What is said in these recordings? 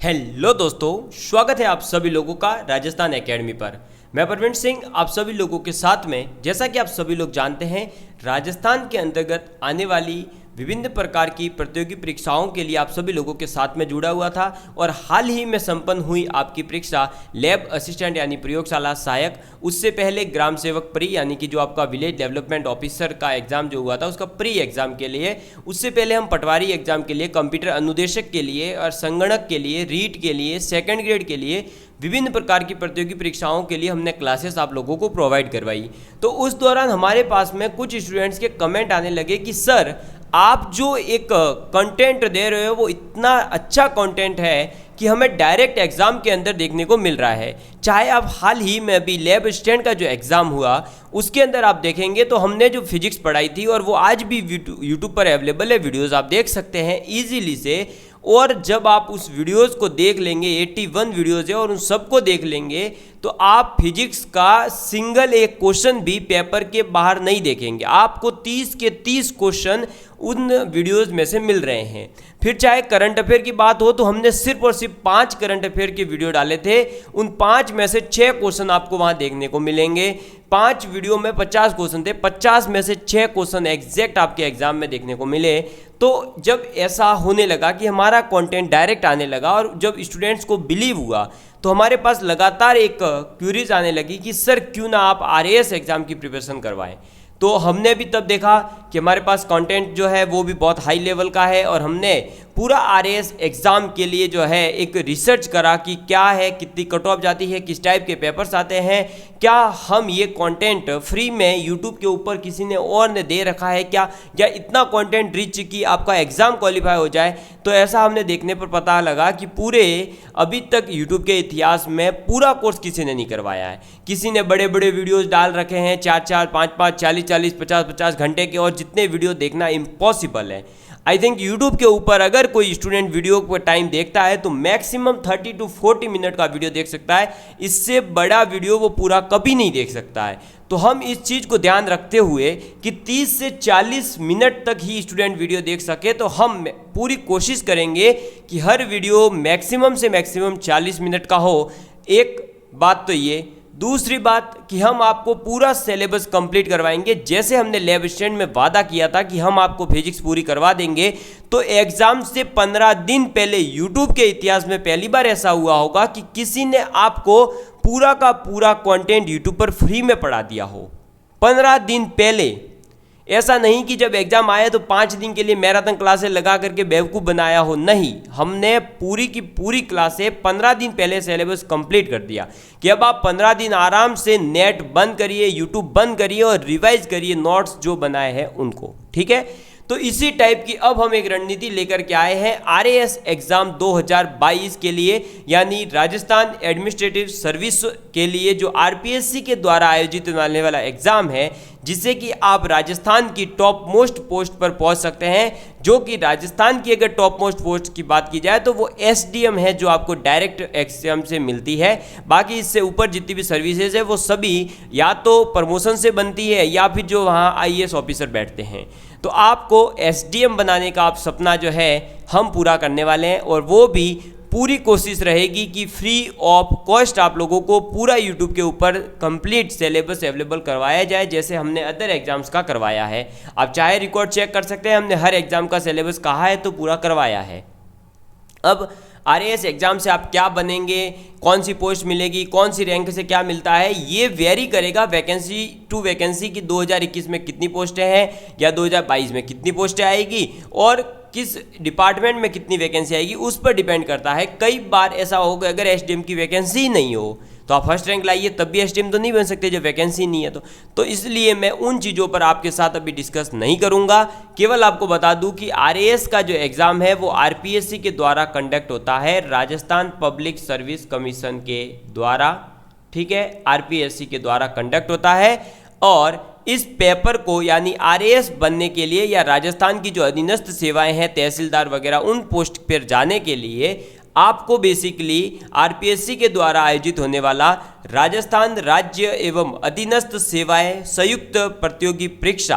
Hello दोस्तों, स्वागत है आप सभी लोगों का राजस्थान एकेडमी पर। मैं परवीन सिंह आप सभी लोगों के साथ में, जैसा कि आप सभी लोग जानते हैं, राजस्थान के अंतर्गत आने वाली विभिन्न प्रकार की प्रतियोगी परीक्षाओं के लिए आप सभी लोगों के साथ में जुड़ा हुआ था। और हाल ही में संपन्न हुई आपकी परीक्षा लैब असिस्टेंट यानी प्रयोगशाला सहायक, उससे पहले ग्राम सेवक प्री यानी कि जो आपका विलेज डेवलपमेंट ऑफिसर का एग्जाम जो हुआ था उसका प्री एग्जाम के लिए, उससे पहले हम पटवारी एग्जाम के लिए, कंप्यूटर अनुदेशक के लिए और संगणक के लिए, रीट के लिए, सेकेंड ग्रेड के लिए, विभिन्न प्रकार की प्रतियोगी परीक्षाओं के लिए हमने क्लासेस आप लोगों को प्रोवाइड करवाई। तो उस दौरान हमारे पास में कुछ स्टूडेंट्स के कमेंट आने लगे कि सर आप जो एक कंटेंट दे रहे हो वो इतना अच्छा कंटेंट है कि हमें डायरेक्ट एग्जाम के अंदर देखने को मिल रहा है। चाहे आप हाल ही में अभी लैब असिस्टेंट का जो एग्ज़ाम हुआ उसके अंदर आप देखेंगे तो हमने जो फिजिक्स पढ़ाई थी और वो आज भी यूट्यूब पर अवेलेबल है, वीडियोस आप देख सकते हैं ईजीली से। और जब आप उस वीडियोस को देख लेंगे, 81 वीडियोस है और उन सबको देख लेंगे तो आप फिजिक्स का सिंगल एक क्वेश्चन भी पेपर के बाहर नहीं देखेंगे। आपको 30 के 30 क्वेश्चन उन वीडियोस में से मिल रहे हैं। फिर चाहे करंट अफेयर की बात हो तो हमने सिर्फ और सिर्फ 5 करंट अफेयर के वीडियो डाले थे। उन 5 में से 6 क्वेश्चन आपको वहां देखने को मिलेंगे। 5 वीडियो में 50 क्वेश्चन थे, 50 में से 6 क्वेश्चन एग्जैक्ट आपके एग्जाम में देखने को मिले। तो जब ऐसा होने लगा कि हमारा कंटेंट डायरेक्ट आने लगा और जब स्टूडेंट्स को बिलीव हुआ तो हमारे पास लगातार एक क्यूरीज आने लगी कि सर क्यों ना आप आरएएस एग्जाम की प्रिपरेशन करवाएं। तो हमने भी तब देखा कि हमारे पास कंटेंट जो है वो भी बहुत हाई लेवल का है और हमने पूरा आरएएस एग्ज़ाम के लिए जो है एक रिसर्च करा कि क्या है, कितनी कट ऑफ जाती है, किस टाइप के पेपर्स आते हैं, क्या हम ये कंटेंट फ्री में यूट्यूब के ऊपर किसी ने और ने दे रखा है क्या, या इतना कंटेंट रिच कि आपका एग्ज़ाम क्वालिफाई हो जाए। तो ऐसा हमने देखने पर पता लगा कि पूरे अभी तक यूट्यूब के इतिहास में पूरा कोर्स किसी ने नहीं करवाया है। किसी ने बड़े बड़े वीडियोज़ डाल रखे हैं, 4-4, 5-5, 40-40, 50-50 घंटे के, और जितने वीडियो देखना इम्पॉसिबल है। आई थिंक यूट्यूब के ऊपर अगर कोई स्टूडेंट वीडियो को टाइम देखता है तो मैक्सिमम 30 to 40 मिनट का वीडियो देख सकता है। इससे बड़ा वीडियो वो पूरा कभी नहीं देख सकता है। तो हम इस चीज़ को ध्यान रखते हुए कि 30 से 40 मिनट तक ही स्टूडेंट वीडियो देख सके तो हम पूरी कोशिश करेंगे कि हर वीडियो मैक्सिमम से मैक्सिमम 40 मिनट का हो। एक बात तो ये, दूसरी बात कि हम आपको पूरा सिलेबस कंप्लीट करवाएंगे। जैसे हमने लैब असिस्टेंट में वादा किया था कि हम आपको फिजिक्स पूरी करवा देंगे, तो एग्जाम से 15 दिन पहले यूट्यूब के इतिहास में पहली बार ऐसा हुआ होगा कि किसी ने आपको पूरा का पूरा कंटेंट यूट्यूब पर फ्री में पढ़ा दिया हो 15 दिन पहले। ऐसा नहीं कि जब एग्जाम आए तो 5 दिन के लिए मैराथन क्लासें लगा करके बेवकूफ़ बनाया हो, नहीं, हमने पूरी की पूरी क्लासें 15 दिन पहले सिलेबस कंप्लीट कर दिया कि अब आप 15 दिन आराम से नेट बंद करिए, यूट्यूब बंद करिए और रिवाइज करिए नोट्स जो बनाए हैं उनको। ठीक है, तो इसी टाइप की अब हम एक रणनीति लेकर के आए हैं आरएएस एग्जाम 2022 के लिए, यानी राजस्थान एडमिनिस्ट्रेटिव सर्विस के लिए, जो आरपीएससी के द्वारा आयोजित होने वाला एग्जाम है, जिससे कि आप राजस्थान की टॉप मोस्ट पोस्ट पर पहुंच सकते हैं। जो कि राजस्थान की अगर टॉप मोस्ट पोस्ट की बात की जाए तो वो एसडीएम है, जो आपको डायरेक्ट एग्जाम से मिलती है। बाकी इससे ऊपर जितनी भी सर्विसेज है वो सभी या तो प्रमोशन से बनती है या फिर जो वहाँ आईएएस ऑफिसर बैठते हैं। तो आपको एसडीएम बनाने का आप सपना जो है हम पूरा करने वाले हैं, और वो भी पूरी कोशिश रहेगी कि फ्री ऑफ कॉस्ट आप लोगों को पूरा यूट्यूब के ऊपर कंप्लीट सिलेबस अवेलेबल करवाया जाए, जैसे हमने अदर एग्जाम्स का करवाया है। आप चाहे रिकॉर्ड चेक कर सकते हैं, हमने हर एग्जाम का सिलेबस कहा है तो पूरा करवाया है। अब आरएएस एग्जाम से आप क्या बनेंगे, कौन सी पोस्ट मिलेगी, कौन सी रैंक से क्या मिलता है, ये वेरी करेगा वैकेंसी टू वैकेंसी की 2021 में कितनी पोस्टें हैं या 2022 में कितनी पोस्टें आएगी और किस डिपार्टमेंट में कितनी वैकेंसी आएगी, उस पर डिपेंड करता है। कई बार ऐसा होगा अगर एसडीएम की वैकेंसी ही नहीं हो तो आप फर्स्ट रैंक लाइए, तब भी एसडीएम तो नहीं बन सकते जब वैकेंसी नहीं है। तो इसलिए मैं उन चीज़ों पर आपके साथ अभी डिस्कस नहीं करूंगा। केवल आपको बता दूं कि आरएएस का जो एग्ज़ाम है वो आरपीएससी के द्वारा कंडक्ट होता है, राजस्थान पब्लिक सर्विस कमीशन के द्वारा। ठीक है, आरपीएससी के द्वारा कंडक्ट होता है। और इस पेपर को यानी आरएएस बनने के लिए या राजस्थान की जो अधीनस्थ सेवाएं हैं, तहसीलदार वगैरह, उन पोस्ट पर जाने के लिए आपको बेसिकली आरपीएससी के द्वारा आयोजित होने वाला राजस्थान राज्य एवं अधीनस्थ सेवाएं संयुक्त प्रतियोगी परीक्षा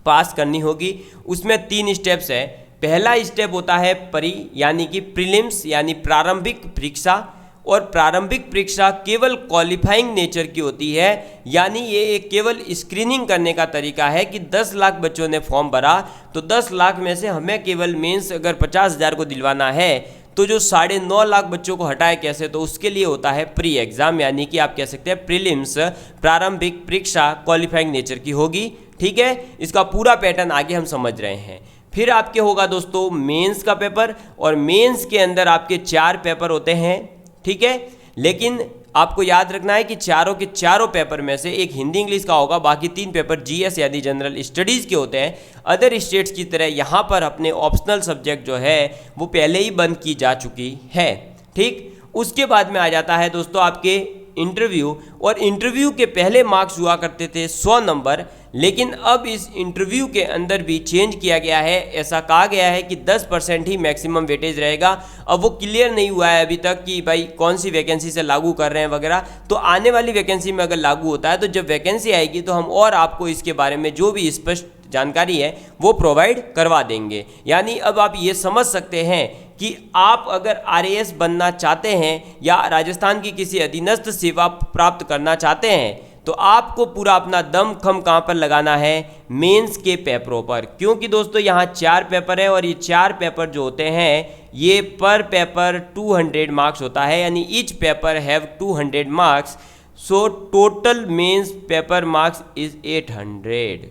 पास करनी होगी। उसमें 3 स्टेप्स है। पहला स्टेप होता है परी यानी कि प्रीलिम्स यानी प्रारंभिक परीक्षा, और प्रारंभिक परीक्षा केवल क्वालिफाइंग नेचर की होती है, यानी ये एक केवल स्क्रीनिंग करने का तरीका है कि 10 लाख बच्चों ने फॉर्म भरा तो 10 लाख में से हमें केवल मेंस अगर 50,000 को दिलवाना है तो जो 9.5 लाख बच्चों को हटाए कैसे, तो उसके लिए होता है प्री एग्जाम, यानी कि आप कह सकते हैं प्रीलिम्स प्रारंभिक परीक्षा क्वालिफाइंग नेचर की होगी। ठीक है, इसका पूरा पैटर्न आगे हम समझ रहे हैं। फिर आपके होगा दोस्तों मेंस का पेपर, और मेंस के अंदर आपके 4 पेपर होते हैं। ठीक है, लेकिन आपको याद रखना है कि चारों के चारों पेपर में से एक हिंदी इंग्लिश का होगा, बाकी 3 पेपर जीएस यानी जनरल स्टडीज़ के होते हैं। अदर स्टेट्स की तरह यहाँ पर अपने ऑप्शनल सब्जेक्ट जो है वो पहले ही बंद की जा चुकी है। ठीक, उसके बाद में आ जाता है दोस्तों आपके इंटरव्यू, और इंटरव्यू के पहले मार्क्स हुआ करते थे 100 नंबर, लेकिन अब इस इंटरव्यू के अंदर भी चेंज किया गया है। ऐसा कहा गया है कि 10% ही मैक्सिमम वेटेज रहेगा। अब वो क्लियर नहीं हुआ है अभी तक कि भाई कौन सी वैकेंसी से लागू कर रहे हैं वगैरह, तो आने वाली वैकेंसी में अगर लागू होता है तो जब वैकेंसी आएगी तो हम और आपको इसके बारे में जो भी स्पष्ट जानकारी है वो प्रोवाइड करवा देंगे। यानी अब आप ये समझ सकते हैं कि आप अगर आरएएस बनना चाहते हैं या राजस्थान की किसी अधीनस्थ सेवा प्राप्त करना चाहते हैं तो आपको पूरा अपना दम खम कहाँ पर लगाना है, मेंस के पेपरों पर, क्योंकि दोस्तों यहाँ 4 पेपर है और ये 4 पेपर जो होते हैं ये पर पेपर 200 मार्क्स होता है, यानी each paper have 200 marks, so total mains paper marks is 800।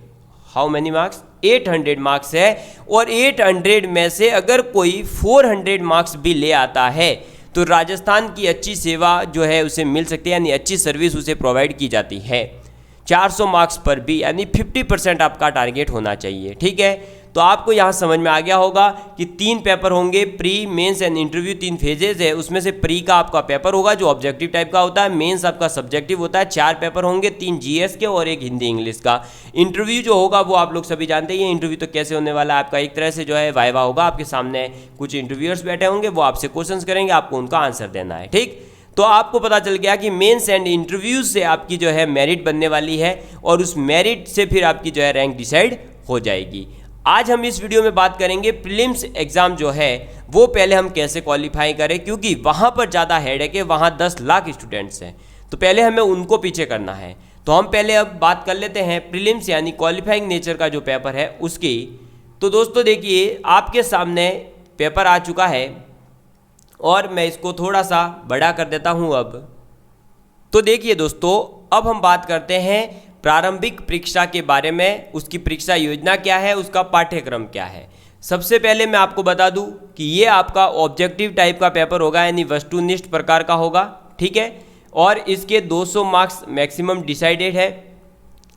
How many marks? 800 marks है, और 800 में से अगर कोई 400 मार्क्स भी ले आता है तो राजस्थान की अच्छी सेवा जो है उसे मिल सकती है, यानी अच्छी सर्विस उसे प्रोवाइड की जाती है 400 मार्क्स पर भी, यानी 50% आपका टारगेट होना चाहिए। ठीक है, तो आपको यहाँ समझ में आ गया होगा कि 3 पेपर होंगे, pre mains and interview, 3 phases है। उसमें से प्री का आपका पेपर होगा जो ऑब्जेक्टिव टाइप का होता है, मेंस आपका सब्जेक्टिव होता है। 4 पेपर होंगे, 3 जीएस के और 1 हिंदी इंग्लिश का। इंटरव्यू जो होगा वो आप लोग सभी जानते हैं। इंटरव्यू तो कैसे होने वाला है, आपका एक तरह से जो है वाइवा होगा, आपके सामने कुछ इंटरव्यूअर्स बैठे होंगे, वो आपसे क्वेश्चंस करेंगे, आपको उनका आंसर देना है। ठीक, तो आपको पता चल गया कि मेंस एंड इंटरव्यू से आपकी जो है मेरिट बनने वाली है, और उस मेरिट से फिर आपकी जो है रैंक डिसाइड हो जाएगी। आज हम इस वीडियो में बात करेंगे प्रीलिम्स एग्जाम जो है वो पहले हम कैसे क्वालिफाई करें, क्योंकि वहाँ पर ज़्यादा हेडेक है, वहाँ 10 लाख स्टूडेंट्स हैं, तो पहले हमें उनको पीछे करना है। तो हम पहले अब बात कर लेते हैं प्रीलिम्स यानी क्वालिफाइंग नेचर का जो पेपर है उसकी। तो दोस्तों देखिए, आपके सामने पेपर आ चुका है और मैं इसको थोड़ा सा बड़ा कर देता हूँ अब। तो देखिए दोस्तों, अब हम बात करते हैं प्रारंभिक परीक्षा के बारे में, उसकी परीक्षा योजना क्या है, उसका पाठ्यक्रम क्या है। सबसे पहले मैं आपको बता दूं कि ये आपका ऑब्जेक्टिव टाइप का पेपर होगा, यानी वस्तुनिष्ठ प्रकार का होगा। ठीक है, और इसके 200 मार्क्स मैक्सिमम डिसाइडेड है,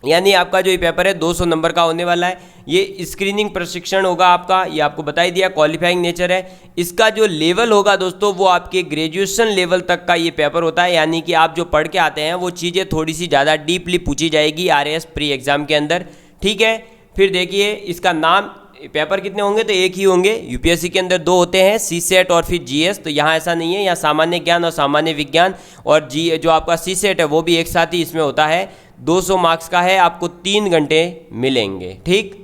यानी आपका जो ये पेपर है 200 नंबर का होने वाला है। ये स्क्रीनिंग प्रशिक्षण होगा आपका, ये आपको बता ही दिया, क्वालिफाइंग नेचर है। इसका जो लेवल होगा दोस्तों वो आपके ग्रेजुएशन लेवल तक का ये पेपर होता है, यानी कि आप जो पढ़ के आते हैं वो चीज़ें थोड़ी सी ज़्यादा डीपली पूछी जाएगी आरएएस प्री एग्जाम के अंदर। ठीक है, फिर देखिए इसका नाम, पेपर कितने होंगे, तो एक ही होंगे। यूपीएससी के अंदर 2 होते हैं, सीसेट और फिर जीएस, तो यहाँ ऐसा नहीं है, यहाँ सामान्य ज्ञान और सामान्य विज्ञान, और जी जो आपका सीसेट है वो भी एक साथ ही इसमें होता है। 200 मार्क्स का है, आपको 3 घंटे मिलेंगे। ठीक,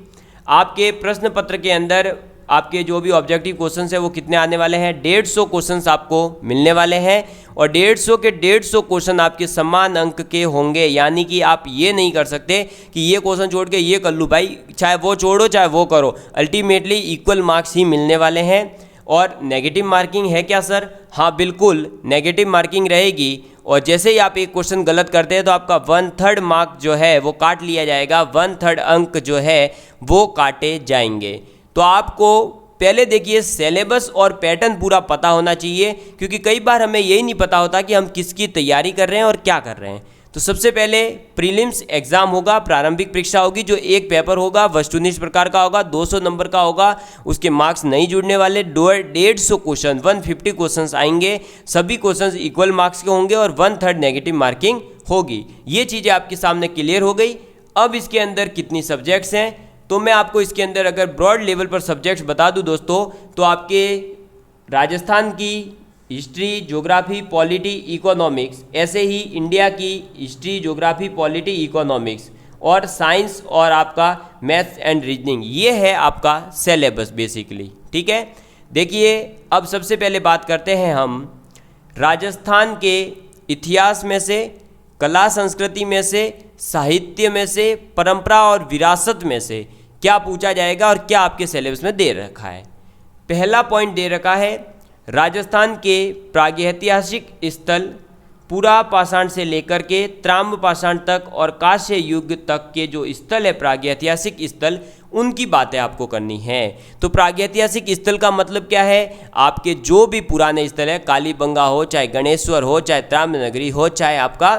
आपके प्रश्न पत्र के अंदर आपके जो भी ऑब्जेक्टिव क्वेश्चंस है वो कितने आने वाले हैं, 150 क्वेश्चंस आपको मिलने वाले हैं, और 150 के 150 क्वेश्चन आपके समान अंक के होंगे। यानी कि आप ये नहीं कर सकते कि ये क्वेश्चन छोड़ के ये कर लूँ भाई, चाहे वो छोड़ो चाहे वो करो, अल्टीमेटली इक्वल मार्क्स ही मिलने वाले हैं। और नेगेटिव मार्किंग है क्या सर? हाँ बिल्कुल, नेगेटिव मार्किंग रहेगी, और जैसे ही आप एक क्वेश्चन गलत करते हैं तो आपका 1/3 मार्क जो है वो काट लिया जाएगा, 1/3 अंक जो है वो काटे जाएंगे। तो आपको पहले देखिए सिलेबस और पैटर्न पूरा पता होना चाहिए, क्योंकि कई बार हमें यही नहीं पता होता कि हम किसकी तैयारी कर रहे हैं और क्या कर रहे हैं। तो सबसे पहले प्रीलिम्स एग्जाम होगा, प्रारंभिक परीक्षा होगी, जो एक पेपर होगा, वस्तुनिष्ठ प्रकार का होगा, 200 नंबर का होगा, उसके मार्क्स नहीं जुड़ने वाले, 150 क्वेश्चन, 150 क्वेश्चंस आएंगे, सभी क्वेश्चंस इक्वल मार्क्स के होंगे और 1/3 नेगेटिव मार्किंग होगी। ये चीज़ें आपके सामने क्लियर हो गई। अब इसके अंदर कितनी सब्जेक्ट्स हैं, तो मैं आपको इसके अंदर अगर ब्रॉड लेवल पर सब्जेक्ट्स बता दूं दोस्तों, तो आपके राजस्थान की हिस्ट्री, ज्योग्राफी, पॉलिटी, इकोनॉमिक्स, ऐसे ही इंडिया की हिस्ट्री, ज्योग्राफी, पॉलिटी, इकोनॉमिक्स, और साइंस और आपका मैथ्स एंड रीजनिंग, ये है आपका सिलेबस बेसिकली। ठीक है, देखिए अब सबसे पहले बात करते हैं हम राजस्थान के इतिहास में से, कला संस्कृति में से, साहित्य में से, परंपरा और विरासत में से क्या पूछा जाएगा और क्या आपके सिलेबस में दे रखा है। पहला पॉइंट दे रखा है राजस्थान के प्रागैतिहासिक स्थल पुरा पाषाण से लेकर के ताम्र पाषाण तक और कांस्य युग तक के जो स्थल है प्रागैतिहासिक स्थल, उनकी बातें आपको करनी है। तो प्रागैतिहासिक स्थल का मतलब क्या है, आपके जो भी पुराने स्थल है, कालीबंगा हो, चाहे गणेश्वर हो, चाहे ताम्र नगरी हो, चाहे आपका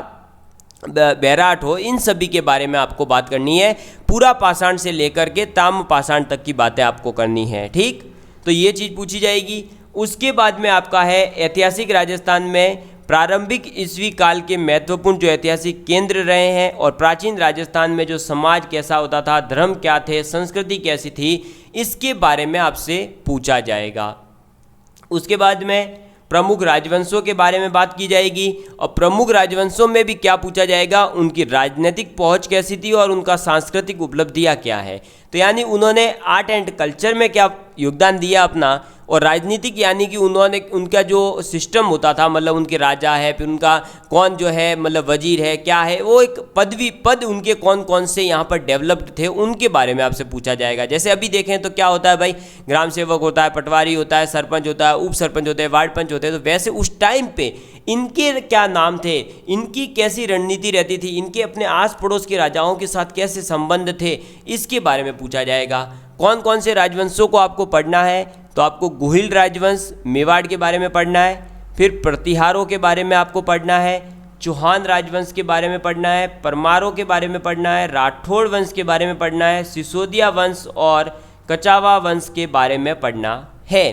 बैराट हो, इन सभी के बारे में आपको बात करनी है। पूरा पाषाण से लेकर के ताम्र पाषाण तक की बातें आपको करनी है। ठीक, तो ये चीज़ पूछी जाएगी। उसके बाद में आपका है ऐतिहासिक राजस्थान में प्रारंभिक ईस्वी काल के महत्वपूर्ण जो ऐतिहासिक केंद्र रहे हैं और प्राचीन राजस्थान में जो समाज कैसा होता था, धर्म क्या थे, संस्कृति कैसी थी, इसके बारे में आपसे पूछा जाएगा। उसके बाद में प्रमुख राजवंशों के बारे में बात की जाएगी और प्रमुख राजवंशों में भी क्या पूछा जाएगा, उनकी राजनीतिक पहुंच कैसी थी और उनका सांस्कृतिक उपलब्धियां क्या है। तो यानी उन्होंने आर्ट एंड कल्चर में क्या योगदान दिया अपना, और राजनीतिक यानी कि उन्होंने उनका जो सिस्टम होता था, मतलब उनके राजा है, फिर उनका कौन जो है मतलब वजीर है, क्या है वो एक पद उनके कौन कौन से यहाँ पर डेवलप्ड थे, उनके बारे में आपसे पूछा जाएगा। जैसे अभी देखें तो क्या होता है भाई, ग्राम सेवक होता है, पटवारी होता है, सरपंच होता है, उप सरपंच होते हैं, वार्ड पंच होते हैं। तो वैसे उस टाइम पे इनके क्या नाम थे, इनकी कैसी रणनीति रहती थी, इनके अपने आस पड़ोस के राजाओं के साथ कैसे संबंध थे, इसके बारे में पूछा जाएगा। कौन कौन से राजवंशों को आपको पढ़ना है, तो आपको गुहिल राजवंश मेवाड़ के बारे में पढ़ना है, फिर प्रतिहारों के बारे में आपको पढ़ना है, चौहान राजवंश के बारे में पढ़ना है, परमारों के बारे में पढ़ना है, राठौड़ वंश के बारे में पढ़ना है, सिसोदिया वंश और कचावा वंश के बारे में पढ़ना है।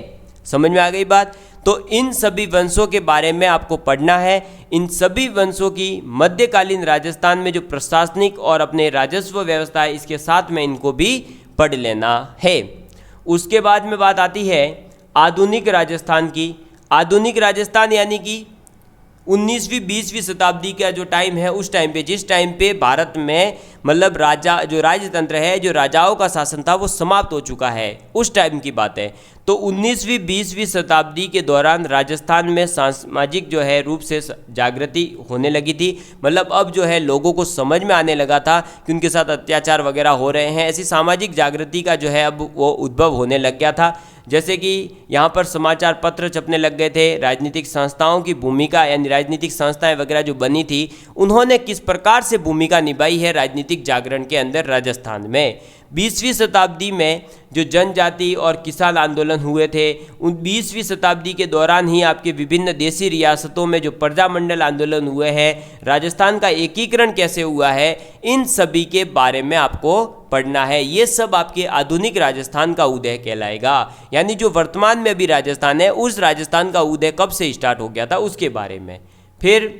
समझ में आ गई बात। तो इन सभी वंशों के बारे में आपको पढ़ना है। इन सभी वंशों की मध्यकालीन राजस्थान में जो प्रशासनिक और अपने राजस्व व्यवस्था है, इसके साथ में इनको भी पढ़ लेना है। उसके बाद में बात आती है आधुनिक राजस्थान की। आधुनिक राजस्थान यानी कि 19वीं 20वीं शताब्दी का जो टाइम है, उस टाइम पे, जिस टाइम पे भारत में मतलब राजा जो राजतंत्र है, जो राजाओं का शासन था, वो समाप्त हो चुका है, उस टाइम की बात है। तो 19वीं 20वीं शताब्दी के दौरान राजस्थान में सामाजिक जो है रूप से जागृति होने लगी थी। मतलब अब जो है लोगों को समझ में आने लगा था कि उनके साथ अत्याचार वगैरह हो रहे हैं। ऐसी सामाजिक जागृति का जो है अब वो उद्भव होने लग गया था। जैसे कि यहाँ पर समाचार पत्र छपने लग गए थे, राजनीतिक संस्थाओं की भूमिका यानी राजनीतिक संस्थाएं वगैरह जो बनी थी, उन्होंने किस प्रकार से भूमिका निभाई है राजनीतिक जागरण के अंदर राजस्थान में। 20वीं शताब्दी में जो जनजाति और किसान आंदोलन हुए थे, उन 20वीं शताब्दी के दौरान ही आपके विभिन्न देशी रियासतों में जो प्रजामंडल आंदोलन हुए हैं, राजस्थान का एकीकरण कैसे हुआ है, इन सभी के बारे में आपको पढ़ना है। ये सब आपके आधुनिक राजस्थान का उदय कहलाएगा। यानी जो वर्तमान में अभी राजस्थान है, उस राजस्थान का उदय कब से स्टार्ट हो गया था, उसके बारे में। फिर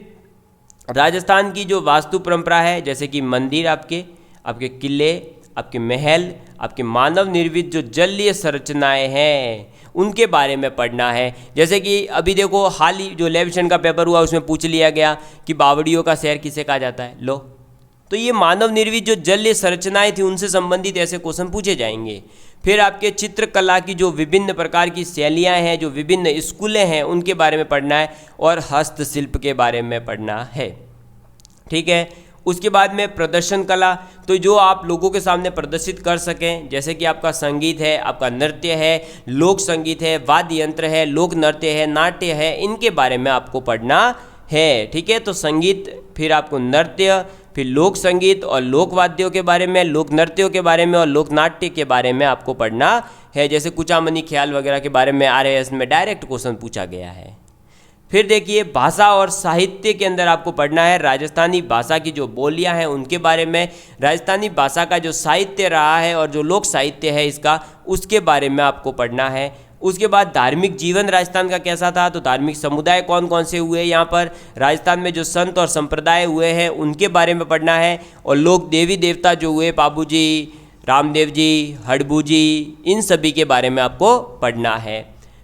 राजस्थान की जो वास्तु परंपरा है, जैसे कि मंदिर, आपके किले, आपके महल, आपके मानव निर्मित जो जलीय संरचनाएं हैं, उनके बारे में पढ़ना है। जैसे कि अभी देखो हाल ही जो लेविशन का पेपर हुआ, उसमें पूछ लिया गया कि बावड़ियों का शहर किसे कहा जाता है। लो, तो ये मानव निर्मित जो जलीय संरचनाएं थी, उनसे संबंधित ऐसे क्वेश्चन पूछे जाएंगे। फिर आपके चित्रकला की जो विभिन्न प्रकार की शैलियाँ हैं, जो विभिन्न स्कूलें हैं, उनके बारे में पढ़ना है और हस्तशिल्प के बारे में पढ़ना है। ठीक है। उसके बाद में प्रदर्शन कला, तो जो आप लोगों के सामने प्रदर्शित कर सकें, जैसे कि आपका संगीत है, आपका नृत्य है, लोक संगीत है, वाद्य यंत्र है, लोक नृत्य है, नाट्य है, इनके बारे में आपको पढ़ना है। ठीक है। तो संगीत, फिर आपको नृत्य, फिर लोक संगीत और लोक वाद्यों के बारे में, लोक नृत्यों के बारे में और लोक नाट्य के बारे में आपको पढ़ना है। जैसे कुचामनी ख्याल वगैरह के बारे में RAS में डायरेक्ट क्वेश्चन पूछा गया है। फिर देखिए भाषा और साहित्य के अंदर आपको पढ़ना है राजस्थानी भाषा की जो बोलियां हैं उनके बारे में, राजस्थानी भाषा का जो साहित्य रहा है और जो लोक साहित्य है इसका, उसके बारे में आपको पढ़ना है। उसके बाद धार्मिक जीवन राजस्थान का कैसा था, तो धार्मिक समुदाय कौन कौन से हुए यहाँ पर राजस्थान में, जो संत और संप्रदाय हुए हैं उनके बारे में पढ़ना है। और लोक देवी देवता जो हुए, बाबू जी, रामदेव जी, हड़बू जी, इन सभी के बारे में आपको पढ़ना है।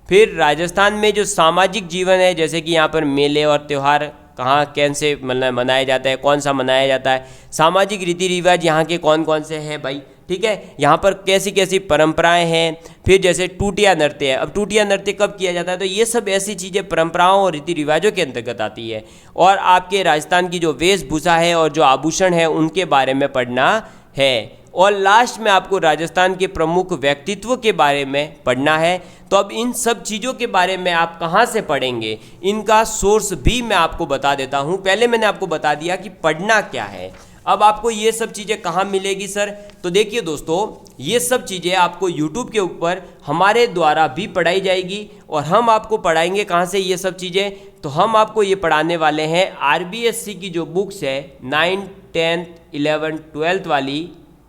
फिर राजस्थान में जो सामाजिक जीवन है, जैसे कि यहाँ पर मेले और त्यौहार कहाँ कैसे मनाया जाता है, कौन सा मनाया जाता है, सामाजिक रीति रिवाज यहाँ के कौन कौन से हैं भाई, ठीक है, यहाँ पर कैसी कैसी परंपराएं हैं। फिर जैसे टूटिया नृत्य है, अब टूटिया नृत्य कब किया जाता है, तो ये सब ऐसी चीज़ें परंपराओं और रीति रिवाजों के अंतर्गत आती है। और आपके राजस्थान की जो वेशभूषा है और जो आभूषण है उनके बारे में पढ़ना है। और लास्ट में आपको राजस्थान के प्रमुख व्यक्तित्व के बारे में पढ़ना है। तो अब इन सब चीज़ों के बारे में आप कहाँ से पढ़ेंगे, इनका सोर्स भी मैं आपको बता देता हूँ। पहले मैंने आपको बता दिया कि पढ़ना क्या है, अब आपको ये सब चीज़ें कहाँ मिलेगी सर, तो देखिए दोस्तों, ये सब चीज़ें आपको YouTube के ऊपर हमारे द्वारा भी पढ़ाई जाएगी। और हम आपको पढ़ाएंगे कहाँ से ये सब चीज़ें, तो हम आपको ये पढ़ाने वाले हैं RBSC की जो बुक्स है 9th 10th 11th 12th वाली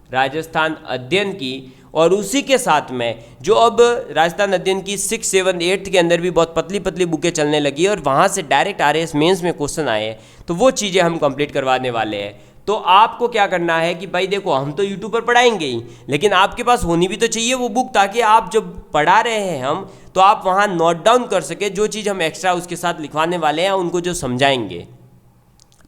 राजस्थान अध्ययन की, और उसी के साथ में जो अब राजस्थान अध्ययन की 6th 7th 8th के अंदर भी बहुत पतली पतली बुकें चलने लगी और वहाँ से डायरेक्ट RAS मेंस में क्वेश्चन आए हैं, तो वो चीज़ें हम कंप्लीट करवाने वाले हैं। तो आपको क्या करना है कि भाई देखो, हम तो यूट्यूब पर पढ़ाएंगे ही, लेकिन आपके पास होनी भी तो चाहिए वो बुक, ताकि आप जब पढ़ा रहे हैं हम, तो आप वहाँ नोट डाउन कर सके जो चीज़ हम एक्स्ट्रा उसके साथ लिखवाने वाले हैं, उनको जो समझाएंगे।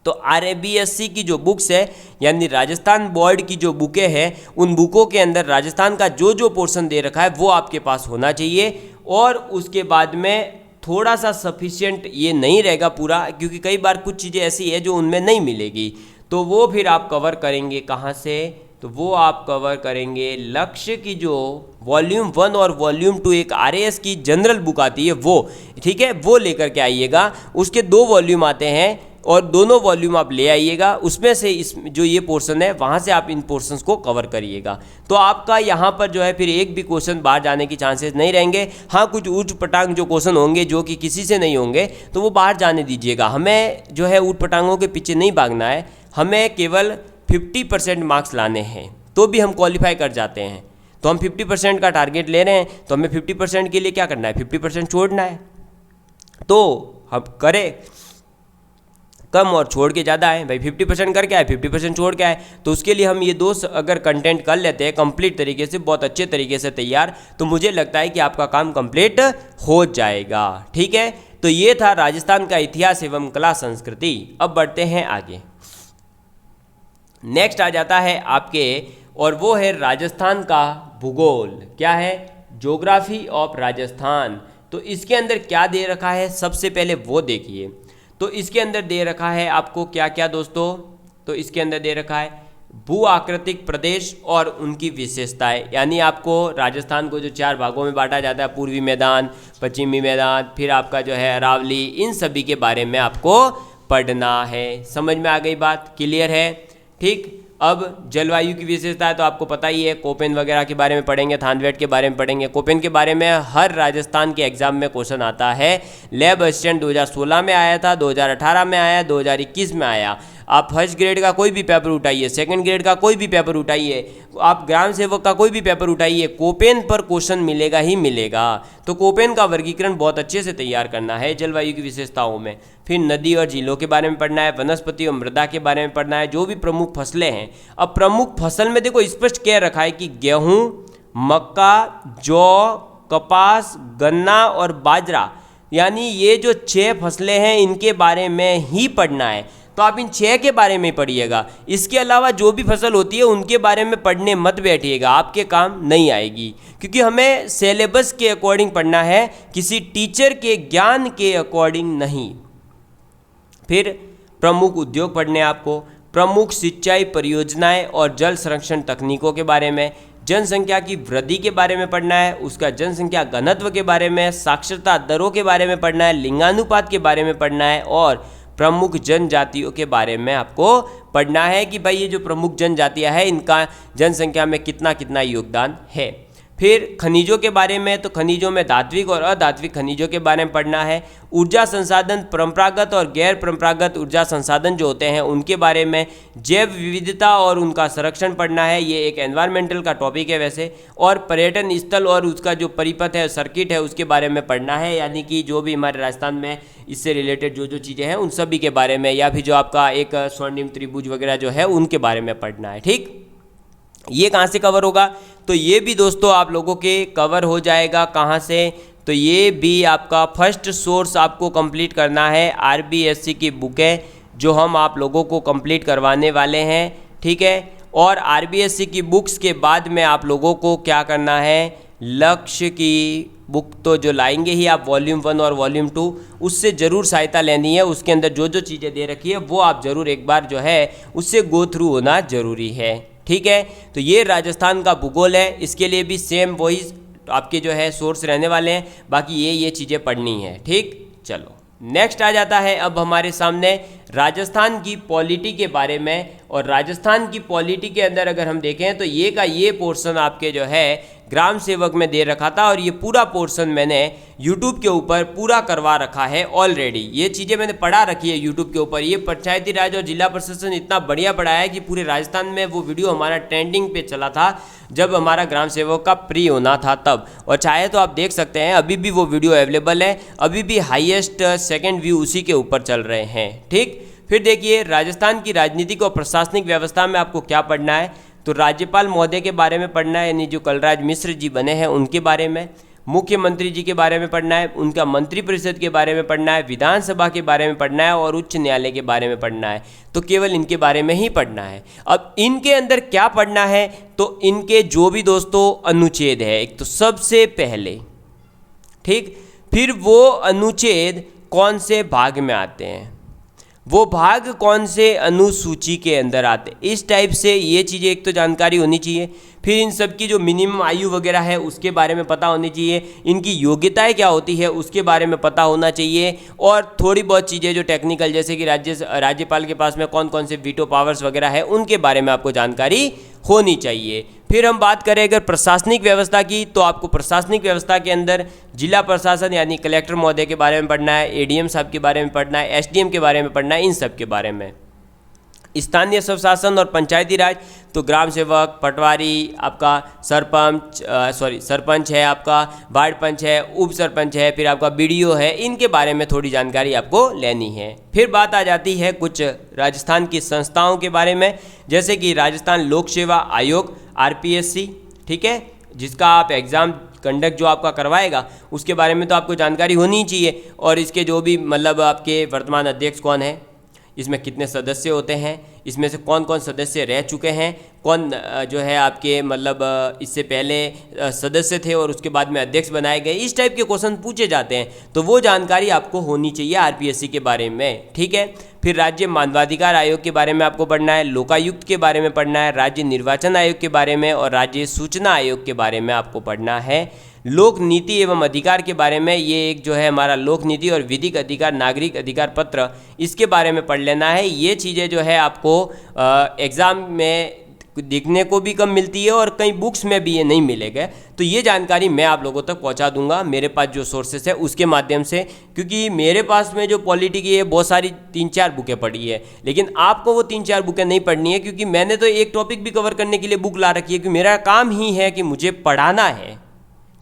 तो RBSC की जो बुक्स है, यानी राजस्थान बोर्ड की जो बुकें हैं, उन बुकों के अंदर राजस्थान का जो जो पोर्शन दे रखा है वो आपके पास होना चाहिए। और उसके बाद में थोड़ा सा सफिशिएंट ये नहीं रहेगा पूरा, क्योंकि कई बार कुछ चीज़ें ऐसी है जो उनमें नहीं मिलेगी, तो वो फिर आप कवर करेंगे कहाँ से, तो वो आप कवर करेंगे लक्ष्य की जो वॉल्यूम 1 और वॉल्यूम 2 एक RAS की जनरल बुक आती है वो, ठीक है, वो लेकर के आइएगा। उसके 2 वॉल्यूम आते हैं और दोनों वॉल्यूम आप ले आइएगा, उसमें से इस जो ये पोर्शन है वहाँ से आप इन पोर्शंस को कवर करिएगा। तो आपका यहाँ पर जो है फिर एक भी क्वेश्चन बाहर जाने की चांसेस नहीं रहेंगे। हाँ, कुछ ऊट पटांग जो क्वेश्चन होंगे जो कि किसी से नहीं होंगे, तो वो बाहर जाने दीजिएगा। हमें जो है ऊट पटांगों के पीछे नहीं भागना है, हमें केवल 50% मार्क्स लाने हैं, तो भी हम क्वालिफाई कर जाते हैं। तो हम 50% का टारगेट ले रहे हैं, तो हमें 50% के लिए क्या करना है, 50% छोड़ना है। तो हम करें कम और छोड़ के ज़्यादा है भाई, 50% करके आए 50% छोड़ के आए, तो उसके लिए हम ये दो अगर कंटेंट कर लेते हैं कंप्लीट तरीके से, बहुत अच्छे तरीके से तैयार, तो मुझे लगता है कि आपका काम कंप्लीट हो जाएगा। ठीक है, तो ये था राजस्थान का इतिहास एवं कला संस्कृति। अब बढ़ते हैं आगे। नेक्स्ट आ जाता है आपके, और वो है राजस्थान का भूगोल। क्या है, ज्योग्राफी ऑफ राजस्थान। तो इसके अंदर क्या दे रखा है, सबसे पहले वो देखिए। तो इसके अंदर दे रखा है आपको क्या क्या दोस्तों, तो इसके अंदर दे रखा है भू आकृतिक प्रदेश और उनकी विशेषताएं, यानी आपको राजस्थान को जो 4 भागों में बांटा जाता है, पूर्वी मैदान, पश्चिमी मैदान, फिर आपका जो है अरावली, इन सभी के बारे में आपको पढ़ना है। समझ में आ गई बात, क्लियर है? ठीक। अब जलवायु की विशेषता है तो आपको पता ही है, कोपेन वगैरह के बारे में पढ़ेंगे, थानवेट के बारे में पढ़ेंगे। कोपेन के बारे में हर राजस्थान के एग्जाम में क्वेश्चन आता है। लैब असिस्टेंट 2016 में आया था, 2018 में आया, 2021 में आया। आप फर्स्ट ग्रेड का कोई भी पेपर उठाइए, सेकंड ग्रेड का कोई भी पेपर उठाइए, आप ग्राम सेवक का कोई भी पेपर उठाइए, कोपेन पर क्वेश्चन मिलेगा ही मिलेगा। तो कोपेन का वर्गीकरण बहुत अच्छे से तैयार करना है जलवायु की विशेषताओं में। फिर नदी और झीलों के बारे में पढ़ना है, वनस्पति और मृदा के बारे में पढ़ना है, जो भी प्रमुख फसलें हैं। अब प्रमुख फसल में देखो स्पष्ट कह रखा है कि गेहूँ, मक्का, जौ, कपास, गन्ना और बाजरा, यानी ये जो 6 फसलें हैं इनके बारे में ही पढ़ना है। तो आप इन 6 के बारे में पढ़िएगा, इसके अलावा जो भी फसल होती है उनके बारे में पढ़ने मत बैठिएगा, आपके काम नहीं आएगी। क्योंकि हमें सिलेबस के अकॉर्डिंग पढ़ना है, किसी टीचर के ज्ञान के अकॉर्डिंग नहीं। फिर प्रमुख उद्योग पढ़ने आपको, प्रमुख सिंचाई परियोजनाएं और जल संरक्षण तकनीकों के बारे में, जनसंख्या की वृद्धि के बारे में पढ़ना है, उसका जनसंख्या घनत्व के बारे में, साक्षरता दरों के बारे में पढ़ना है, लिंगानुपात के बारे में पढ़ना है, और प्रमुख जनजातियों के बारे में आपको पढ़ना है कि भाई ये जो प्रमुख जनजातियां हैं इनका जनसंख्या में कितना कितना योगदान है। फिर खनिजों के बारे में, तो खनिजों में धात्विक और अधात्विक खनिजों के बारे में पढ़ना है। ऊर्जा संसाधन, परंपरागत और गैर परंपरागत ऊर्जा संसाधन जो होते हैं उनके बारे में, जैव विविधता और उनका संरक्षण पढ़ना है, ये एक एनवायरमेंटल का टॉपिक है वैसे। और पर्यटन स्थल और उसका जो परिपथ है, सर्किट है, उसके बारे में पढ़ना है, यानी कि जो भी हमारे राजस्थान में इससे रिलेटेड जो जो चीज़ें हैं उन सभी के बारे में, या फिर जो आपका एक स्वर्णिम त्रिभुज वगैरह जो है उनके बारे में पढ़ना है। ठीक, ये कहाँ से कवर होगा, तो ये भी दोस्तों आप लोगों के कवर हो जाएगा। कहाँ से, तो ये भी आपका फर्स्ट सोर्स आपको कंप्लीट करना है। आरबीएससी की बुक है जो हम आप लोगों को कंप्लीट करवाने वाले हैं, ठीक है। और आरबीएससी की बुक्स के बाद में आप लोगों को क्या करना है, लक्ष्य की बुक तो जो लाएंगे ही आप, वॉल्यूम 1 और वॉल्यूम 2, उससे ज़रूर सहायता लेनी है। उसके अंदर जो जो चीज़ें दे रखी है वो आप ज़रूर एक बार जो है उससे गो थ्रू होना ज़रूरी है, ठीक है। तो ये राजस्थान का भूगोल है, इसके लिए भी सेम वही आपके जो है सोर्स रहने वाले हैं। बाकी ये चीज़ें पढ़नी है, ठीक। चलो नेक्स्ट आ जाता है अब हमारे सामने राजस्थान की पॉलिटी के बारे में। और राजस्थान की पॉलिटी के अंदर अगर हम देखें तो ये का ये पोर्शन आपके जो है ग्राम सेवक में दे रखा था, और ये पूरा पोर्शन मैंने यूट्यूब के ऊपर पूरा करवा रखा है ऑलरेडी। ये चीज़ें मैंने पढ़ा रखी है यूट्यूब के ऊपर। ये पंचायती राज और जिला प्रशासन इतना बढ़िया पढ़ाया है कि पूरे राजस्थान में वो वीडियो हमारा ट्रेंडिंग पे चला था जब हमारा ग्राम सेवक का प्री होना था तब। और चाहे तो आप देख सकते हैं अभी भी वो वीडियो अवेलेबल है, अभी भी हाईएस्ट सेकंड व्यू उसी के ऊपर चल रहे हैं, ठीक। फिर देखिए राजस्थान की राजनीतिक और प्रशासनिक व्यवस्था में आपको क्या पढ़ना है, तो राज्यपाल महोदय के बारे में पढ़ना है, यानी जो कलराज मिश्र जी बने हैं उनके बारे में। मुख्यमंत्री जी के बारे में पढ़ना है, उनका मंत्रिपरिषद के बारे में पढ़ना है, विधानसभा के बारे में पढ़ना है और उच्च न्यायालय के बारे में पढ़ना है। तो केवल इनके बारे में ही पढ़ना है। अब इनके अंदर क्या पढ़ना है, तो इनके जो भी दोस्तों अनुच्छेद है एक तो सबसे पहले, ठीक। फिर वो अनुच्छेद कौन से भाग में आते हैं, वो भाग कौन से अनुसूची के अंदर आते, इस टाइप से ये चीज़ें एक तो जानकारी होनी चाहिए। फिर इन सब की जो मिनिमम आयु वगैरह है उसके बारे में पता होनी चाहिए, इनकी योग्यताएं क्या होती है उसके बारे में पता होना चाहिए, और थोड़ी बहुत चीज़ें जो टेक्निकल जैसे कि राज्यपाल के पास में कौन कौन से वीटो पावर्स वगैरह है उनके बारे में आपको जानकारी होनी चाहिए। फिर हम बात करें अगर प्रशासनिक व्यवस्था की, तो आपको प्रशासनिक व्यवस्था के अंदर जिला प्रशासन यानी कलेक्टर महोदय के बारे में पढ़ना है, एडीएम साहब के बारे में पढ़ना है, एसडीएम के बारे में पढ़ना है, इन सब के बारे में। स्थानीय स्वशासन और पंचायती राज, तो ग्राम सेवक, पटवारी, आपका सरपंच है, आपका वार्ड पंच है, उप सरपंच है, फिर आपका बीडीओ है, इनके बारे में थोड़ी जानकारी आपको लेनी है। फिर बात आ जाती है कुछ राजस्थान की संस्थाओं के बारे में, जैसे कि राजस्थान लोक सेवा आयोग आरपीएससी, ठीक है, जिसका आप एग्ज़ाम कंडक्ट जो आपका करवाएगा उसके बारे में तो आपको जानकारी होनी ही चाहिए। और इसके जो भी मतलब आपके वर्तमान अध्यक्ष कौन है, इसमें कितने सदस्य होते हैं, इसमें से कौन कौन सदस्य रह चुके हैं, कौन जो है आपके मतलब इससे पहले सदस्य थे और उसके बाद में अध्यक्ष बनाए गए, इस टाइप के क्वेश्चन पूछे जाते हैं। तो वो जानकारी आपको होनी चाहिए आरपीएससी के बारे में, ठीक है। फिर राज्य मानवाधिकार आयोग के बारे में आपको पढ़ना है, लोकायुक्त के बारे में पढ़ना है, राज्य निर्वाचन आयोग के बारे में और राज्य सूचना आयोग के बारे में आपको पढ़ना है। लोक नीति एवं अधिकार के बारे में, ये एक जो है हमारा लोक नीति और विधिक अधिकार नागरिक अधिकार पत्र, इसके बारे में पढ़ लेना है। ये चीज़ें जो है आपको एग्ज़ाम में दिखने को भी कम मिलती है और कई बुक्स में भी ये नहीं मिलेगा। तो ये जानकारी मैं आप लोगों तक पहुंचा दूंगा मेरे पास जो सोर्सेस है उसके माध्यम से, क्योंकि मेरे पास में जो पॉलिटी की है बहुत सारी 3-4 बुकें पढ़ी है, लेकिन आपको वो 3-4 बुकें नहीं पढ़नी है, क्योंकि मैंने तो एक टॉपिक भी कवर करने के लिए बुक ला रखी है, क्योंकि मेरा काम ही है कि मुझे पढ़ाना है।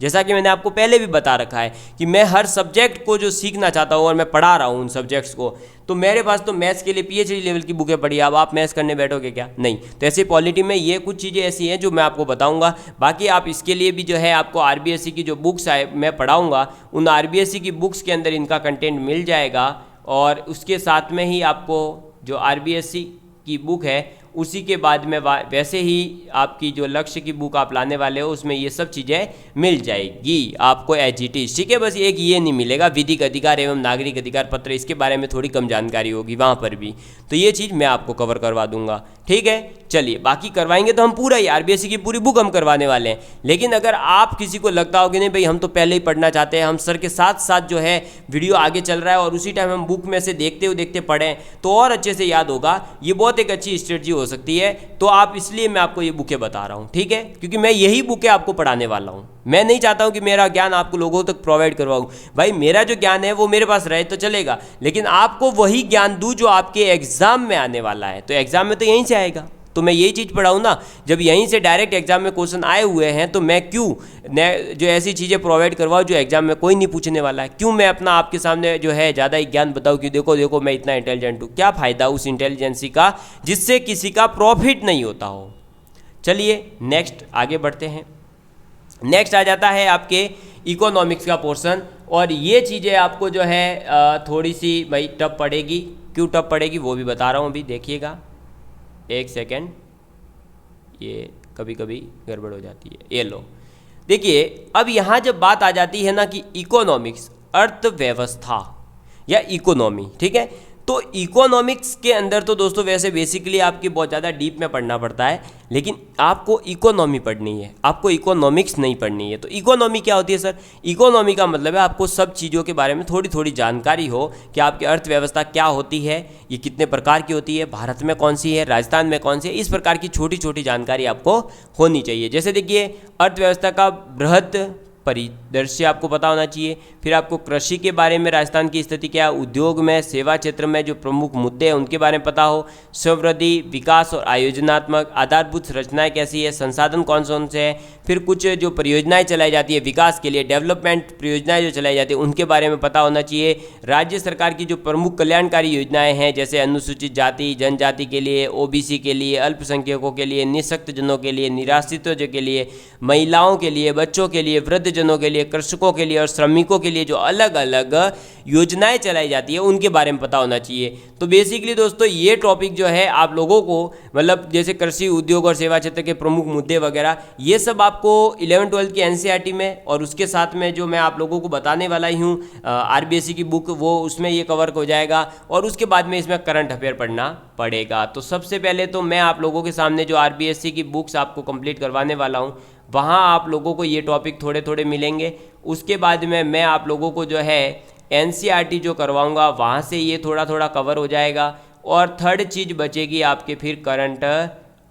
जैसा कि मैंने आपको पहले भी बता रखा है कि मैं हर सब्जेक्ट को जो सीखना चाहता हूँ और मैं पढ़ा रहा हूँ उन सब्जेक्ट्स को, तो मेरे पास तो मैथ्स के लिए पीएचडी लेवल की बुकें पढ़ी। अब आप मैथ्स करने बैठोगे क्या? नहीं। तो ऐसे पॉलिटी में ये कुछ चीज़ें ऐसी हैं जो मैं आपको बताऊंगा। बाकी आप इसके लिए भी जो है आपको आरबीएससी की जो बुक्स है मैं पढ़ाऊँगा, उन आरबीएससी की बुक्स के अंदर इनका कंटेंट मिल जाएगा। और उसके साथ में ही आपको जो आरबीएससी की बुक है उसी के बाद में वैसे ही आपकी जो लक्ष्य की बुक आप लाने वाले हो उसमें ये सब चीज़ें मिल जाएगी आपको एज इट इज, ठीक है। बस एक ये नहीं मिलेगा विधिक अधिकार एवं नागरिक अधिकार पत्र, इसके बारे में थोड़ी कम जानकारी होगी वहाँ पर भी। तो ये चीज़ मैं आपको कवर करवा दूंगा, ठीक है। चलिए बाकी करवाएंगे तो हम पूरा ही आरबीएससी की पूरी बुक हम करवाने वाले हैं। लेकिन अगर आप किसी को लगता हो कि नहीं भाई हम तो पहले ही पढ़ना चाहते हैं, हम सर के साथ साथ जो है वीडियो आगे चल रहा है और उसी टाइम हम बुक में से देखते पढ़ें तो और अच्छे से याद होगा, ये बहुत एक अच्छी स्ट्रेटजी हो सकती है। तो आप इसलिए मैं आपको ये बुकें बता रहा हूँ, ठीक है, क्योंकि मैं यही बुकें आपको पढ़ाने वाला हूँ। मैं नहीं चाहता हूँ कि मेरा ज्ञान आपको लोगों तक प्रोवाइड करवाऊँ। भाई मेरा जो ज्ञान है वो मेरे पास रहे तो चलेगा, लेकिन आपको वही ज्ञान दूँ जो आपके एग्जाम में आने वाला है। तो एग्जाम में तो यहीं से आएगा, तो मैं यही चीज़ पढ़ाऊँ ना। जब यहीं से डायरेक्ट एग्जाम में क्वेश्चन आए हुए हैं तो मैं क्यों जो ऐसी चीज़ें प्रोवाइड करवाऊँ जो एग्जाम में कोई नहीं पूछने वाला है। क्यों मैं अपना आपके सामने जो है ज़्यादा ही ज्ञान बताऊँ कि देखो देखो मैं इतना इंटेलिजेंट हूँ। क्या फ़ायदा उस इंटेलिजेंसी का जिससे किसी का प्रॉफिट नहीं होता हो। चलिए नेक्स्ट आगे बढ़ते हैं। नेक्स्ट आ जाता है आपके इकोनॉमिक्स का पोर्शन। और ये चीज़ें आपको जो है थोड़ी सी भाई टफ पड़ेगी। क्यों टफ पड़ेगी वो भी बता रहा हूँ अभी, देखिएगा एक सेकेंड, ये कभी कभी गड़बड़ हो जाती है। ये लो देखिए, अब यहाँ जब बात आ जाती है ना कि इकोनॉमिक्स, अर्थव्यवस्था या इकोनॉमी, ठीक है, तो इकोनॉमिक्स के अंदर तो दोस्तों वैसे बेसिकली आपकी बहुत ज़्यादा डीप में पढ़ना पड़ता है, लेकिन आपको इकोनॉमी पढ़नी है, आपको इकोनॉमिक्स नहीं पढ़नी है। तो इकोनॉमी क्या होती है सर? इकोनॉमी का मतलब है आपको सब चीज़ों के बारे में थोड़ी थोड़ी जानकारी हो कि आपकी अर्थव्यवस्था क्या होती है, ये कितने प्रकार की होती है, भारत में कौन सी है, राजस्थान में कौन सी है, इस प्रकार की छोटी छोटी जानकारी आपको होनी चाहिए। जैसे देखिए, अर्थव्यवस्था का बृहद परिदृश्य आपको पता होना चाहिए। फिर आपको कृषि के बारे में राजस्थान की स्थिति क्या है, उद्योग में, सेवा क्षेत्र में जो प्रमुख मुद्दे हैं उनके बारे में पता हो, समृद्धि, विकास और आयोजनात्मक आधारभूत संरचनाएं कैसी है, संसाधन कौन कौन से हैं, फिर कुछ जो परियोजनाएं चलाई जाती है विकास के लिए, डेवलपमेंट परियोजनाएं जो चलाई जाती है उनके बारे में पता होना चाहिए। राज्य सरकार की जो प्रमुख कल्याणकारी योजनाएं हैं, जैसे अनुसूचित जाति जनजाति के लिए, ओबीसी के लिए, अल्पसंख्यकों के लिए, निःशक्त जनों के लिए, निराश्रितों के लिए, महिलाओं के लिए, बच्चों के लिए, वृद्ध जनों के लिए, कृषकों के लिए और श्रमिकों के लिए जो अलग अलग योजनाएं चलाई जाती है उनके बारे में पता होना चाहिए। तो बेसिकली दोस्तों ये टॉपिक जो है आप लोगों को, मतलब जैसे कृषि, उद्योग और सेवा क्षेत्र के प्रमुख मुद्दे वगैरह, ये सब आपको 11-12 की एनसीईआरटी में और उसके साथ में जो मैं आप लोगों को बताने वाला ही हूँ आरबीएससी की बुक, वो उसमें ये कवर हो जाएगा। और उसके बाद में इसमें करंट अफेयर पढ़ना पड़ेगा। तो सबसे पहले तो मैं आप लोगों के सामने जो आरबीएससी की बुक्स आपको कंप्लीट करवाने वाला हूँ, वहाँ आप लोगों को ये टॉपिक थोड़े थोड़े मिलेंगे। उसके बाद में मैं आप लोगों को जो है एनसीईआरटी जो करवाऊंगा वहाँ से ये थोड़ा थोड़ा कवर हो जाएगा। और थर्ड चीज़ बचेगी आपके फिर करंट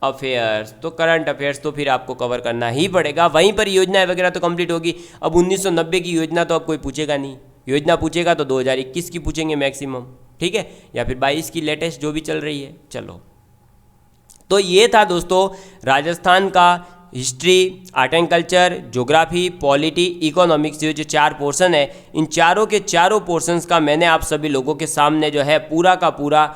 अफेयर्स। तो करंट अफेयर्स तो फिर आपको कवर करना ही पड़ेगा, वहीं पर योजनाएं वगैरह तो कंप्लीट होगी। अब 1990 की योजना तो अब कोई पूछेगा नहीं, योजना पूछेगा तो 2021 की पूछेंगे मैक्सिमम, ठीक है, या फिर 22 की लेटेस्ट जो भी चल रही है। चलो, तो ये था दोस्तों राजस्थान का history, art and culture, geography, polity, economics, ये जो 4 पोर्शन है, इन चारों के चारों पोर्शंस का मैंने आप सभी लोगों के सामने जो है पूरा का पूरा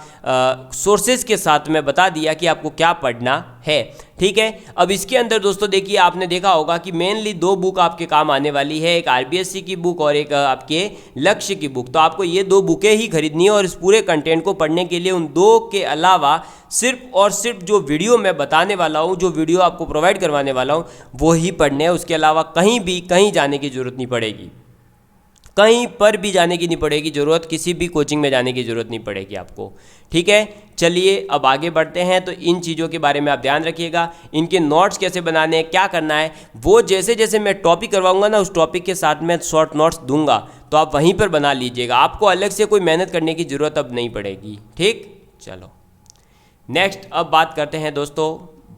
सोर्सेज के साथ में बता दिया कि आपको क्या पढ़ना है, ठीक है। अब इसके अंदर दोस्तों देखिए, आपने देखा होगा कि मेनली 2 बुक आपके काम आने वाली है, एक आरबीएससी की बुक और एक आपके लक्ष्य की बुक। तो आपको ये 2 बुकें ही खरीदनी है और इस पूरे कंटेंट को पढ़ने के लिए उन 2 के अलावा सिर्फ और सिर्फ जो वीडियो मैं बताने वाला हूँ, जो वीडियो आपको प्रोवाइड करवाने वाला हूँ, वो ही पढ़ने हैं। उसके अलावा कहीं जाने की जरूरत नहीं पड़ेगी, कहीं पर भी जाने की नहीं पड़ेगी जरूरत, किसी भी कोचिंग में जाने की जरूरत नहीं पड़ेगी आपको, ठीक है। चलिए अब आगे बढ़ते हैं। तो इन चीज़ों के बारे में आप ध्यान रखिएगा, इनके नोट्स कैसे बनाने हैं, क्या करना है, वो जैसे जैसे मैं टॉपिक करवाऊंगा ना, उस टॉपिक के साथ में शॉर्ट नोट्स दूंगा, तो आप वहीं पर बना लीजिएगा। आपको अलग से कोई मेहनत करने की ज़रूरत अब नहीं पड़ेगी, ठीक। चलो नेक्स्ट, अब बात करते हैं दोस्तों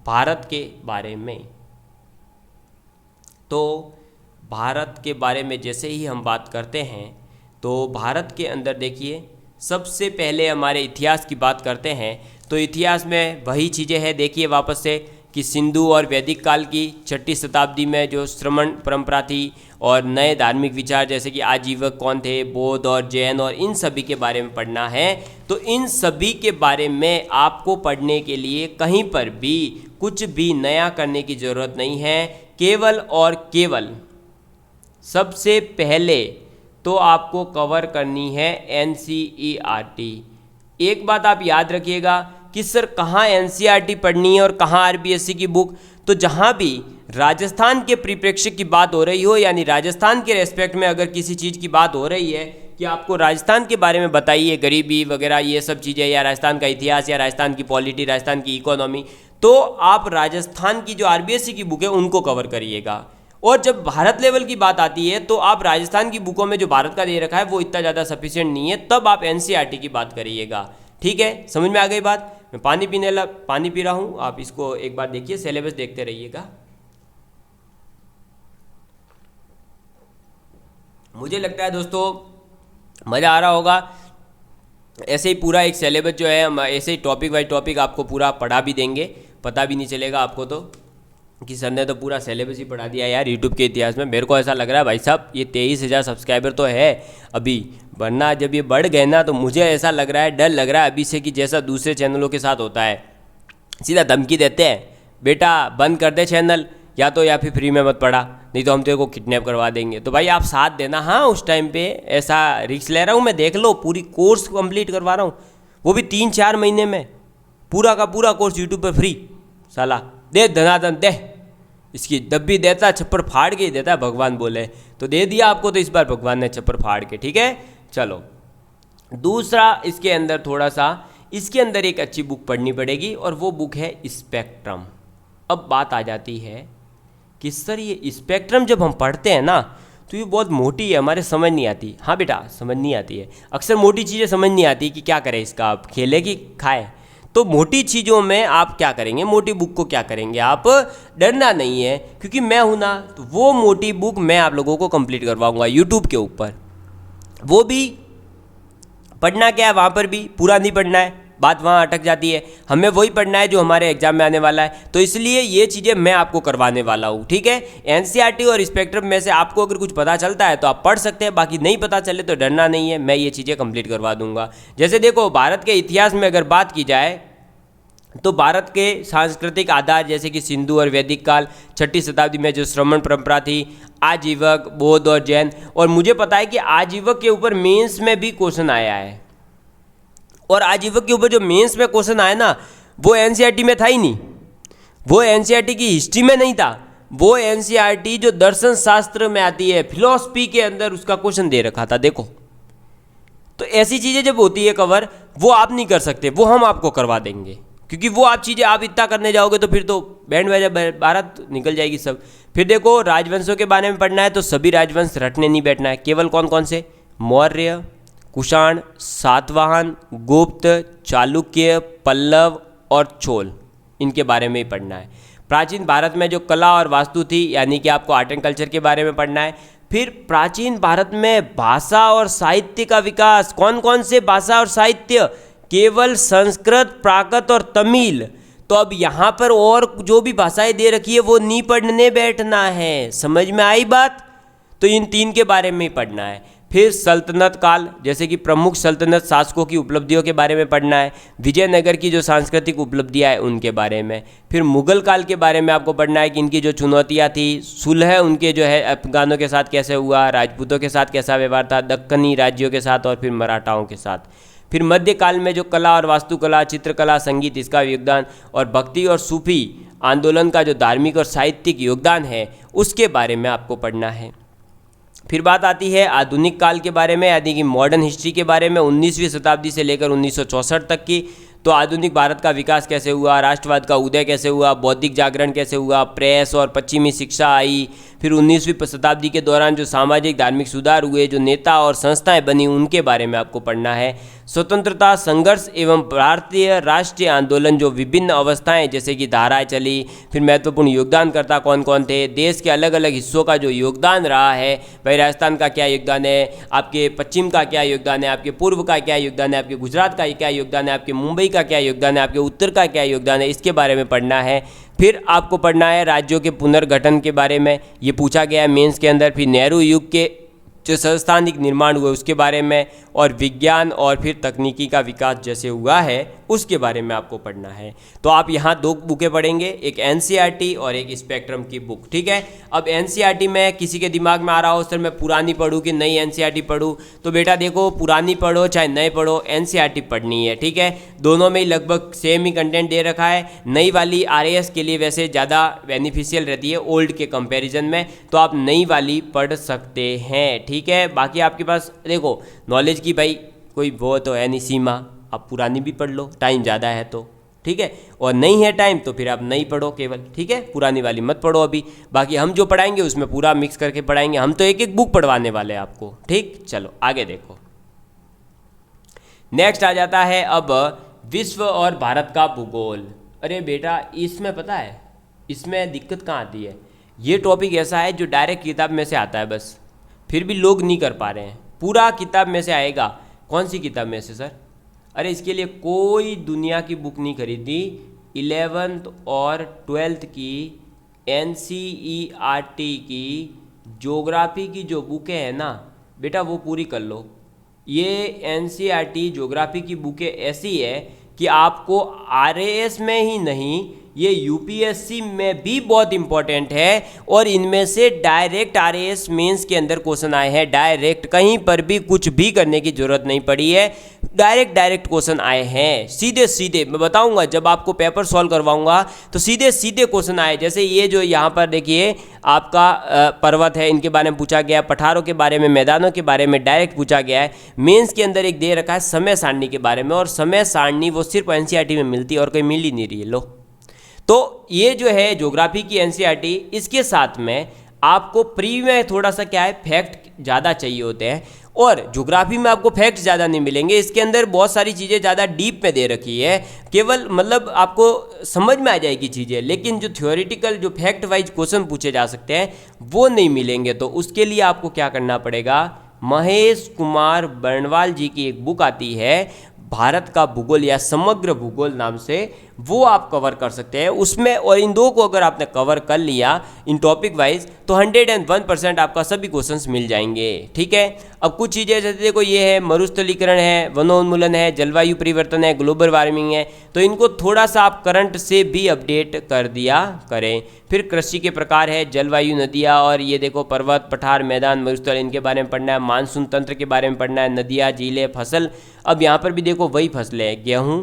भारत के बारे में। तो भारत के बारे में जैसे ही हम बात करते हैं, तो भारत के अंदर देखिए, सबसे पहले हमारे इतिहास की बात करते हैं। तो इतिहास में वही चीज़ें हैं, देखिए वापस से कि सिंधु और वैदिक काल की 6ठी शताब्दी में जो श्रमण परंपरा थी और नए धार्मिक विचार जैसे कि आजीवक कौन थे, बौद्ध और जैन, और इन सभी के बारे में पढ़ना है। तो इन सभी के बारे में आपको पढ़ने के लिए कहीं पर भी कुछ भी नया करने की ज़रूरत नहीं है। केवल और केवल सबसे पहले तो आपको कवर करनी है एनसीईआरटी। एक बात आप याद रखिएगा कि सर कहाँ एनसीईआरटी पढ़नी है और कहाँ आरबीएससी की बुक। तो जहाँ भी राजस्थान के परिप्रेक्ष्य की बात हो रही हो, यानी राजस्थान के रेस्पेक्ट में अगर किसी चीज़ की बात हो रही है कि आपको राजस्थान के बारे में बताइए, गरीबी वगैरह ये सब चीज़ें, या राजस्थान का इतिहास, या राजस्थान की पॉलिटी, राजस्थान की इकोनॉमी, तो आप राजस्थान की जो आरबीएससी की बुक है उनको कवर करिएगा। और जब भारत लेवल की बात आती है तो आप राजस्थान की बुकों में जो भारत का दे रखा है वो इतना ज़्यादा सफिशिएंट नहीं है, तब आप एनसीईआरटी की बात करिएगा, ठीक है। समझ में आ गई बात। मैं पानी पी रहा हूँ, आप इसको एक बार देखिए, सिलेबस देखते रहिएगा। मुझे लगता है दोस्तों मज़ा आ रहा होगा। ऐसे ही पूरा एक सिलेबस जो है हम ऐसे ही टॉपिक बाय टॉपिक आपको पूरा पढ़ा भी देंगे, पता भी नहीं चलेगा आपको तो कि सर ने तो पूरा सिलेबस ही पढ़ा दिया यार यूट्यूब के इतिहास में। मेरे को ऐसा लग रहा है भाई साहब ये 23,000 सब्सक्राइबर तो है अभी, वरना जब ये बढ़ गए ना तो मुझे ऐसा लग रहा है, डर लग रहा है अभी से कि जैसा दूसरे चैनलों के साथ होता है, सीधा धमकी देते हैं बेटा बंद कर दे चैनल, या फिर फ्री में मत पढ़ा, नहीं तो हम तेरे को किडनैप करवा देंगे। तो भाई आप साथ देना। हाँ, उस टाइम पे ऐसा रिस्क ले रहा हूँ मैं, देख लो पूरी कोर्स कंप्लीट करवा रहा हूँ, वो भी 3-4 महीने में, पूरा का पूरा कोर्स यूट्यूब पर फ्री। साला दे धनाधन दे, इसकी दब्बी देता छप्पर फाड़ के ही देता है, भगवान बोले तो दे दिया आपको, तो इस बार भगवान ने छप्पर फाड़ के। ठीक है, चलो दूसरा इसके अंदर थोड़ा सा, इसके अंदर एक अच्छी बुक पढ़नी पड़ेगी और वो बुक है स्पेक्ट्रम। अब बात आ जाती है कि सर ये स्पेक्ट्रम जब हम पढ़ते हैं ना तो ये बहुत मोटी है, हमारे समझ नहीं आती। हाँ बेटा, समझ नहीं आती है, अक्सर मोटी चीज़ें समझ नहीं आती कि क्या करें इसका, आप खेले कि खाए। तो मोटी चीज़ों में आप क्या करेंगे, मोटी बुक को क्या करेंगे आप, डरना नहीं है, क्योंकि मैं हूं ना, तो वो मोटी बुक मैं आप लोगों को कंप्लीट करवाऊंगा यूट्यूब के ऊपर। वो भी पढ़ना क्या है, वहाँ पर भी पूरा नहीं पढ़ना है, बात वहाँ अटक जाती है, हमें वही पढ़ना है जो हमारे एग्जाम में आने वाला है। तो इसलिए ये चीज़ें मैं आपको करवाने वाला हूँ। ठीक है, एनसीईआरटी और स्पेक्ट्रम में से आपको अगर कुछ पता चलता है तो आप पढ़ सकते हैं, बाकी नहीं पता चले तो डरना नहीं है, मैं ये चीज़ें कंप्लीट करवा दूंगा। जैसे देखो, भारत के इतिहास में अगर बात की जाए तो भारत के सांस्कृतिक आधार जैसे कि सिंधु और वैदिक काल, 6ठी शताब्दी में जो श्रमण परंपरा थी, आजीवक, बौद्ध और जैन, और मुझे पता है कि आजीवक के ऊपर मेंस में भी क्वेश्चन आया है, और आजीवक के ऊपर जो मेंस में क्वेश्चन आया ना वो एनसीईआरटी में था ही नहीं, वो एनसीईआरटी की हिस्ट्री में नहीं था, वो एनसीईआरटी जो दर्शन शास्त्र में आती है, फिलॉसफी के अंदर उसका क्वेश्चन दे रखा था। देखो, तो ऐसी चीज़ें जब होती है कवर, वो आप नहीं कर सकते, वो हम आपको करवा देंगे, क्योंकि वो आप चीज़ें आप इतना करने जाओगे तो फिर तो बैंड बाजा भारत निकल जाएगी सब। फिर देखो, राजवंशों के बारे में पढ़ना है तो सभी राजवंश रटने नहीं बैठना है, केवल कौन कौन से, मौर्य, कुषाण, सातवाहन, गुप्त, चालुक्य, पल्लव और चोल, इनके बारे में ही पढ़ना है। प्राचीन भारत में जो कला और वास्तु थी, यानी कि आपको आर्ट एंड कल्चर के बारे में पढ़ना है। फिर प्राचीन भारत में भाषा और साहित्य का विकास, कौन कौन से भाषा और साहित्य, केवल संस्कृत, प्राकृत और तमिल। तो अब यहाँ पर और जो भी भाषाएं दे रखी है वो नहीं पढ़ने बैठना है, समझ में आई बात। तो इन 3 के बारे में ही पढ़ना है। फिर सल्तनत काल, जैसे कि प्रमुख सल्तनत शासकों की उपलब्धियों के बारे में पढ़ना है, विजयनगर की जो सांस्कृतिक उपलब्धियां हैं उनके बारे में। फिर मुगल काल के बारे में आपको पढ़ना है कि इनकी जो चुनौतियां थी, सुलह उनके जो है अफगानों के साथ कैसे हुआ, राजपूतों के साथ कैसा व्यवहार था, दक्कनी राज्यों के साथ और फिर मराठाओं के साथ। फिर मध्यकाल में जो कला और वास्तुकला, चित्रकला, संगीत, इसका योगदान, और भक्ति और सूफी आंदोलन का जो धार्मिक और साहित्यिक योगदान है उसके बारे में आपको पढ़ना है। फिर बात आती है आधुनिक काल के बारे में, यानी कि मॉडर्न हिस्ट्री के बारे में, 19वीं शताब्दी से लेकर 1964 तक की। तो आधुनिक भारत का विकास कैसे हुआ, राष्ट्रवाद का उदय कैसे हुआ, बौद्धिक जागरण कैसे हुआ, प्रेस और पश्चिमी शिक्षा आई। फिर 19वीं शताब्दी के दौरान जो सामाजिक धार्मिक सुधार हुए, जो नेता और संस्थाएं बनी, उनके बारे में आपको पढ़ना है। स्वतंत्रता संघर्ष एवं भारतीय राष्ट्रीय आंदोलन, जो विभिन्न अवस्थाएं जैसे कि धाराएं चली, फिर महत्वपूर्ण योगदानकर्ता कौन कौन थे, देश के अलग अलग हिस्सों का जो योगदान रहा है, भाई राजस्थान का क्या योगदान है, आपके पश्चिम का क्या योगदान है, आपके पूर्व का क्या योगदान है, आपके गुजरात का क्या योगदान है, आपके मुंबई का क्या योगदान है, आपके उत्तर का क्या योगदान है, इसके बारे में पढ़ना है। फिर आपको पढ़ना है राज्यों के पुनर्गठन के बारे में, ये पूछा गया है मेंस के अंदर। फिर नेहरू युग के जो संस्थानिक निर्माण हुए उसके बारे में, और विज्ञान और फिर तकनीकी का विकास जैसे हुआ है उसके बारे में आपको पढ़ना है। तो आप यहाँ 2 बुकें पढ़ेंगे, एक एनसीईआरटी और एक स्पेक्ट्रम की बुक। ठीक है, अब एनसीईआरटी में किसी के दिमाग में आ रहा हो सर मैं पुरानी पढ़ूँ कि नई एनसीईआरटी पढ़ूँ, तो बेटा देखो, पुरानी पढ़ो चाहे नए पढ़ो, एनसीईआरटी पढ़नी है। ठीक है, दोनों में ही लगभग सेम ही कंटेंट दे रखा है। नई वाली आरएएस के लिए वैसे ज़्यादा बेनिफिशियल रहती है ओल्ड के कंपेरिजन में, तो आप नई वाली पढ़ सकते हैं। ठीक है, बाकी आपके पास देखो नॉलेज की भाई कोई वो तो है नहीं सीमा, आप पुरानी भी पढ़ लो, टाइम ज़्यादा है तो। ठीक है, और नहीं है टाइम तो फिर आप नहीं पढ़ो केवल। ठीक है, पुरानी वाली मत पढ़ो अभी, बाकी हम जो पढ़ाएंगे उसमें पूरा मिक्स करके पढ़ाएंगे, हम तो एक एक बुक पढ़वाने वाले हैं आपको। ठीक, चलो आगे देखो। नेक्स्ट आ जाता है अब विश्व और भारत का भूगोल। अरे बेटा, इसमें पता है इसमें दिक्कत कहाँ आती है, ये टॉपिक ऐसा है जो डायरेक्ट किताब में से आता है बस, फिर भी लोग नहीं कर पा रहे हैं। पूरा किताब में से आएगा। कौन सी किताब में से सर? अरे इसके लिए कोई दुनिया की बुक नहीं खरीदी, 11th और 12th की एनसीईआरटी की ज्योग्राफी की जो बुकें हैं ना बेटा, वो पूरी कर लो। ये एनसीईआरटी ज्योग्राफी की बुकें ऐसी है कि आपको आरएएस में ही नहीं, ये यूपीएससी में भी बहुत इंपॉर्टेंट है और इनमें से डायरेक्ट आरएएस मेंस के अंदर क्वेश्चन आए हैं। डायरेक्ट, कहीं पर भी कुछ भी करने की जरूरत नहीं पड़ी है, डायरेक्ट क्वेश्चन आए हैं, सीधे सीधे। मैं बताऊंगा जब आपको पेपर सॉल्व करवाऊंगा तो सीधे सीधे क्वेश्चन आए। जैसे ये जो यहाँ पर देखिए आपका पर्वत है, इनके बारे में पूछा गया, पठारों के बारे में, मैदानों के बारे में डायरेक्ट पूछा गया है। मेंस के अंदर एक दे रखा है समय सारणी के बारे में, और समय सारणी वो सिर्फ एनसीईआरटी में मिलती है और कहीं मिल ही नहीं रही है। लो, तो ये जो है ज्योग्राफी की एनसीईआरटी, इसके साथ में आपको प्री में थोड़ा सा क्या है, फैक्ट ज़्यादा चाहिए होते हैं, और ज्योग्राफी में आपको फैक्ट ज़्यादा नहीं मिलेंगे। इसके अंदर बहुत सारी चीज़ें ज़्यादा डीप में दे रखी है, केवल मतलब आपको समझ में आ जाएगी चीज़ें, लेकिन जो थ्योरेटिकल जो फैक्ट वाइज क्वेश्चन पूछे जा सकते हैं वो नहीं मिलेंगे। तो उसके लिए आपको क्या करना पड़ेगा, महेश कुमार बर्णवाल जी की एक बुक आती है भारत का भूगोल या समग्र भूगोल नाम से, वो आप कवर कर सकते हैं उसमें। और इन दो को अगर आपने कवर कर लिया इन टॉपिक वाइज तो 101% आपका सभी क्वेश्चंस मिल जाएंगे। ठीक है, अब कुछ चीज़ें जैसे देखो, ये है मरुस्थलीकरण है, वनोन्मूलन है, जलवायु परिवर्तन है, ग्लोबल वार्मिंग है, तो इनको थोड़ा सा आप करंट से भी अपडेट कर दिया करें। फिर कृषि के प्रकार है, जलवायु, नदियाँ, और ये देखो पर्वत, पठार, मैदान, मरुस्थल, इनके बारे में पढ़ना है। मानसून तंत्र के बारे में पढ़ना है, नदियाँ, झीलें, फसल। अब यहाँ पर भी देखो वही फसलें हैं, गेहूँ,